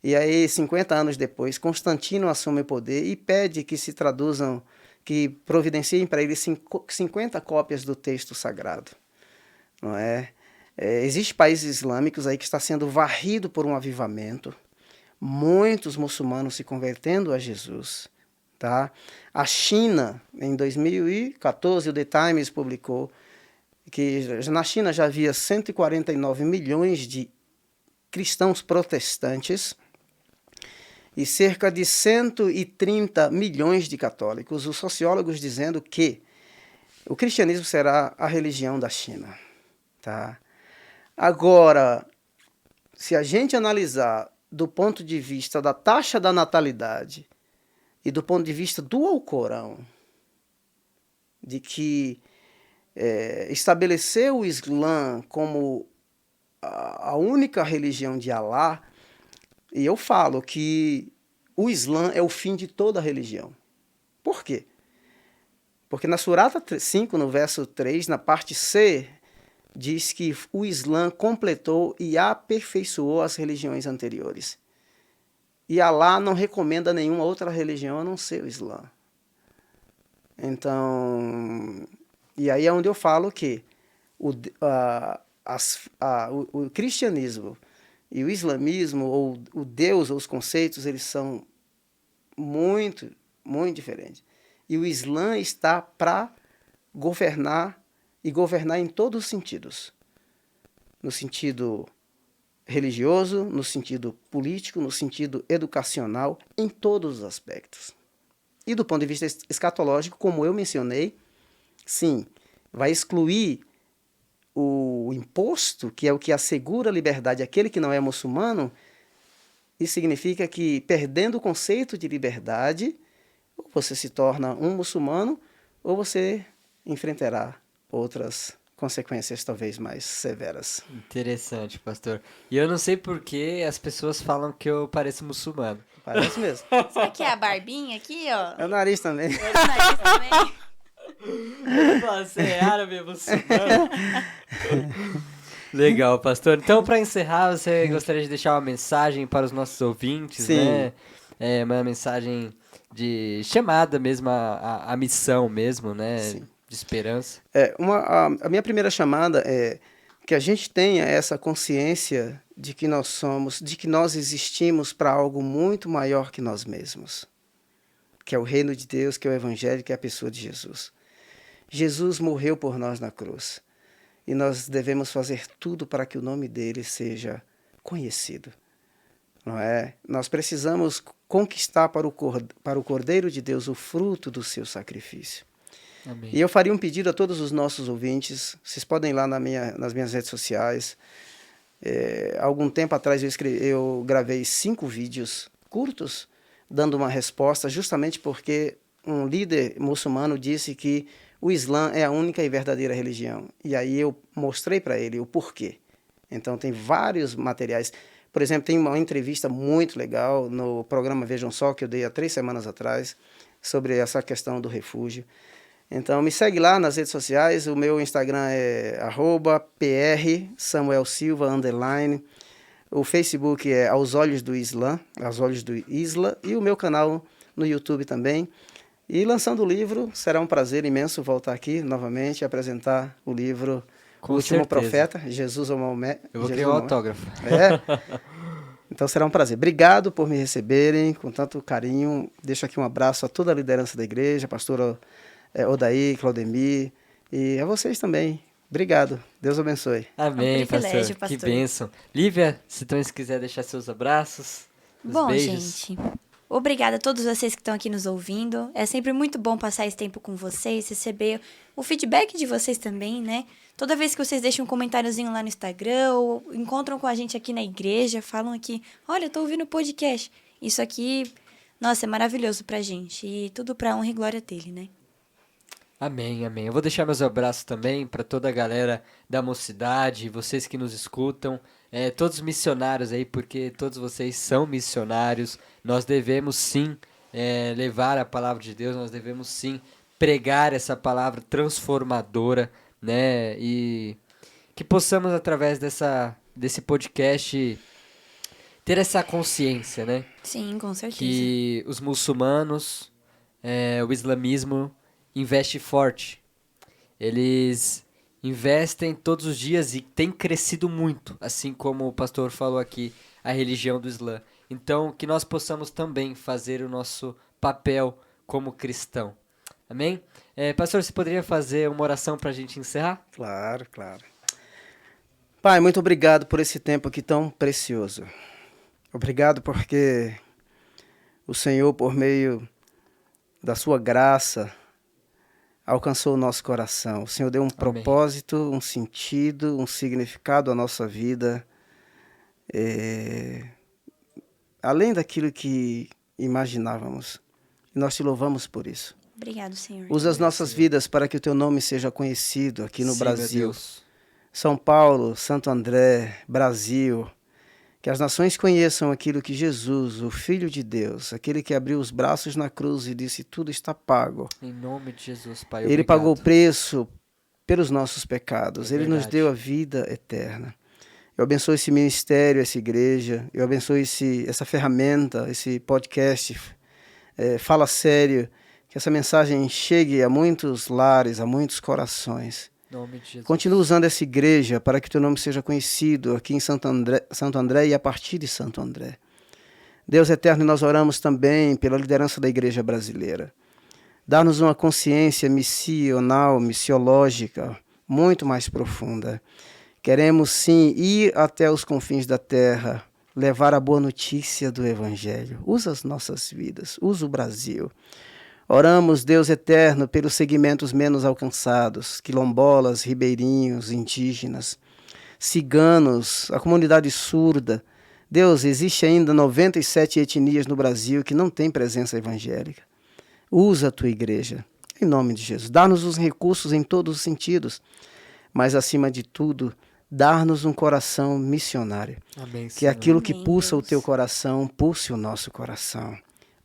E aí, 50 anos depois, Constantino assume o poder e pede que se traduzam, que providenciem para ele 50 cópias do texto sagrado. Não é? Existem países islâmicos aí que está sendo varrido por um avivamento, muitos muçulmanos se convertendo a Jesus. Tá? A China, em 2014, o The Times publicou que na China já havia 149 milhões de cristãos protestantes e cerca de 130 milhões de católicos. Os sociólogos dizendo que o cristianismo será a religião da China. Tá? Agora, se a gente analisar do ponto de vista da taxa da natalidade e do ponto de vista do Alcorão, de que estabeleceu o Islã como a única religião de Alá, e eu falo que o Islã é o fim de toda religião. Por quê? Porque na Surata 5, no verso 3, na parte C, diz que o Islã completou e aperfeiçoou as religiões anteriores. E Alá não recomenda nenhuma outra religião a não ser o Islã. Então, e aí é onde eu falo que o cristianismo e o islamismo, ou o Deus, ou os conceitos, eles são muito, muito diferentes. E o Islã está para governar, e governar em todos os sentidos. No sentido religioso, no sentido político, no sentido educacional, em todos os aspectos. E do ponto de vista escatológico, como eu mencionei, sim, vai excluir o imposto, que é o que assegura a liberdade àquele que não é muçulmano. Isso significa que, perdendo o conceito de liberdade, ou você se torna um muçulmano, ou você enfrentará outras consequências talvez mais severas. Interessante, pastor. E eu não sei por que as pessoas falam que eu pareço muçulmano. Parece mesmo. Será que é a barbinha aqui, ó? É o nariz também. O nariz também. Você é árabe, muçulmano. Legal, pastor. Então, para encerrar, você gostaria de deixar uma mensagem para os nossos ouvintes, Sim. né? Uma mensagem de chamada mesmo, a missão mesmo, né? Sim. De esperança. A minha primeira chamada é que a gente tenha essa consciência de que nós somos, de que nós existimos para algo muito maior que nós mesmos, que é o reino de Deus, que é o evangelho, que é a pessoa de Jesus. Jesus morreu por nós na cruz e nós devemos fazer tudo para que o nome dele seja conhecido. Não é? Nós precisamos conquistar para o Cordeiro de Deus o fruto do seu sacrifício. Amém. E eu faria um pedido a todos os nossos ouvintes. Vocês podem ir lá nas minhas redes sociais. Algum tempo atrás eu gravei 5 vídeos curtos dando uma resposta, justamente porque um líder muçulmano disse que o Islã é a única e verdadeira religião. E aí eu mostrei para ele o porquê. Então tem vários materiais. Por exemplo, tem uma entrevista muito legal no programa Vejam Só, que eu dei há 3 semanas atrás, sobre essa questão do refúgio. Então me segue lá nas redes sociais. O meu Instagram é @prsamuelsilva_. O Facebook é Aos Olhos do Islã, Aos Olhos do Isla, e o meu canal no YouTube também. E lançando o livro, será um prazer imenso voltar aqui novamente e apresentar o livro Com O Último certeza. Profeta, Jesus ou Maomé. Eu vou Jesus criar um ou Maomé. autógrafo. Então será um prazer. Obrigado por me receberem com tanto carinho. Deixo aqui um abraço a toda a liderança da igreja, pastor Odaí, Claudemir, e a vocês também. Obrigado. Deus abençoe. Amém, É um privilégio, pastor. Que pastor. bênção. Lívia, se então se quiser deixar seus abraços, os Bom, beijos. gente, obrigada a todos vocês que estão aqui nos ouvindo. É sempre muito bom passar esse tempo com vocês, receber o feedback de vocês também, né? Toda vez que vocês deixam um comentáriozinho lá no Instagram ou encontram com a gente aqui na igreja, falam aqui, olha, eu tô ouvindo o podcast. Isso aqui, nossa, é maravilhoso pra gente. E tudo pra honra e glória dele, né? Amém, amém. Eu vou deixar meus abraços também para toda a galera da mocidade, vocês que nos escutam, todos os missionários aí, porque todos vocês são missionários. Nós devemos sim levar a palavra de Deus, nós devemos sim pregar essa palavra transformadora, né? E que possamos, através desse podcast, ter essa consciência, né? Sim, com certeza. Que os muçulmanos, o islamismo, investe forte. Eles investem todos os dias e tem crescido muito, assim como o pastor falou aqui, a religião do Islã. Então, que nós possamos também fazer o nosso papel como cristão. Amém? Pastor, você poderia fazer uma oração para a gente encerrar? Claro, claro. Pai, muito obrigado por esse tempo aqui tão precioso. Obrigado porque o Senhor, por meio da sua graça, alcançou o nosso coração. O Senhor deu um propósito, um sentido, um significado à nossa vida, além daquilo que imaginávamos. E nós te louvamos por isso. Obrigado, Senhor. Usa as nossas vidas para que o teu nome seja conhecido aqui no Sim, Brasil. meu Deus. São Paulo, Santo André, Brasil. Que as nações conheçam aquilo que Jesus, o Filho de Deus, aquele que abriu os braços na cruz e disse, tudo está pago. Em nome de Jesus, Pai, Ele obrigado. pagou o preço pelos nossos pecados. É Ele nos verdade. deu a vida eterna. Eu abençoo esse ministério, essa igreja. Eu abençoo essa ferramenta, esse podcast. Fala Sério. Que essa mensagem chegue a muitos lares, a muitos corações. Em nome de Jesus. Continua usando essa igreja para que teu nome seja conhecido aqui em Santo André e a partir de Santo André. Deus eterno, nós oramos também pela liderança da igreja brasileira. Dá-nos uma consciência missional, missiológica, muito mais profunda. Queremos sim ir até os confins da terra, levar a boa notícia do Evangelho. Usa as nossas vidas, usa o Brasil. Oramos, Deus eterno, pelos segmentos menos alcançados, quilombolas, ribeirinhos, indígenas, ciganos, a comunidade surda. Deus, existe ainda 97 etnias no Brasil que não têm presença evangélica. Usa a tua igreja, em nome de Jesus. Dá-nos os recursos em todos os sentidos, mas, acima de tudo, dá-nos um coração missionário. Amém, Que Senhor. aquilo que Amém, pulsa o Deus. teu coração, pulse o nosso coração.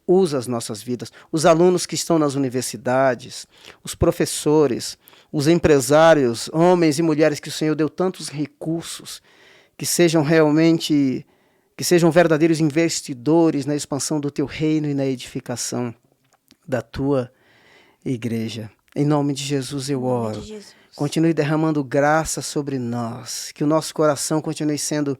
Usa as nossas vidas. Os alunos que estão nas universidades, os professores, os empresários, homens e mulheres que o Senhor deu tantos recursos, que sejam verdadeiros investidores na expansão do teu reino e na edificação da tua igreja. Em nome de Jesus eu Em nome oro. de Jesus. Continue derramando graça sobre nós, que o nosso coração continue sendo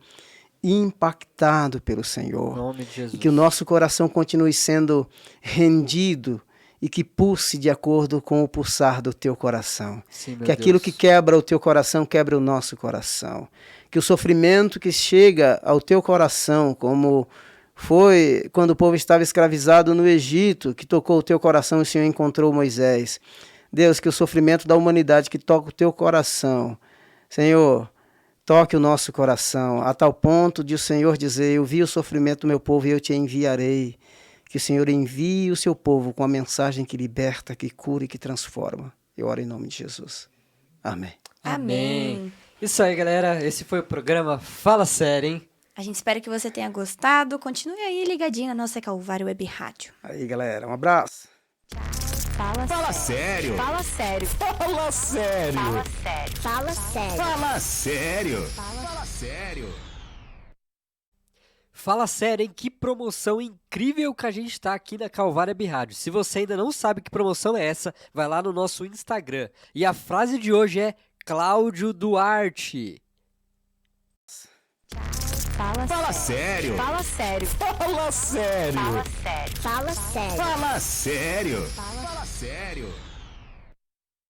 impactado pelo Em Senhor. nome de Jesus. E que o nosso coração continue sendo rendido e que pulse de acordo com o pulsar do teu coração. Sim, meu Que aquilo Deus. que quebra o teu coração, quebre o nosso coração. Que o sofrimento que chega ao teu coração, como foi quando o povo estava escravizado no Egito, que tocou o teu coração e o Senhor encontrou Moisés. Deus, que o sofrimento da humanidade que toca o teu coração, Senhor, toque o nosso coração, a tal ponto de o Senhor dizer, eu vi o sofrimento do meu povo e eu te enviarei. Que o Senhor envie o seu povo com a mensagem que liberta, que cura e que transforma. Eu oro em nome de Jesus. Amém. Amém. Isso aí, galera. Esse foi o programa Fala Sério, hein? A gente espera que você tenha gostado. Continue aí ligadinho na nossa Calvário Web Rádio. Aí, galera, um abraço. Fala sério. Fala sério. Fala sério. Fala sério. Fala sério. Fala sério. Fala sério, hein? Que promoção incrível que a gente tá aqui na Calvário Web Rádio. Se você ainda não sabe que promoção é essa, vai lá no nosso Instagram. E a frase de hoje é Cláudio Duarte. Fala sério. Fala sério. Fala sério. Fala sério. Fala sério. Fala sério.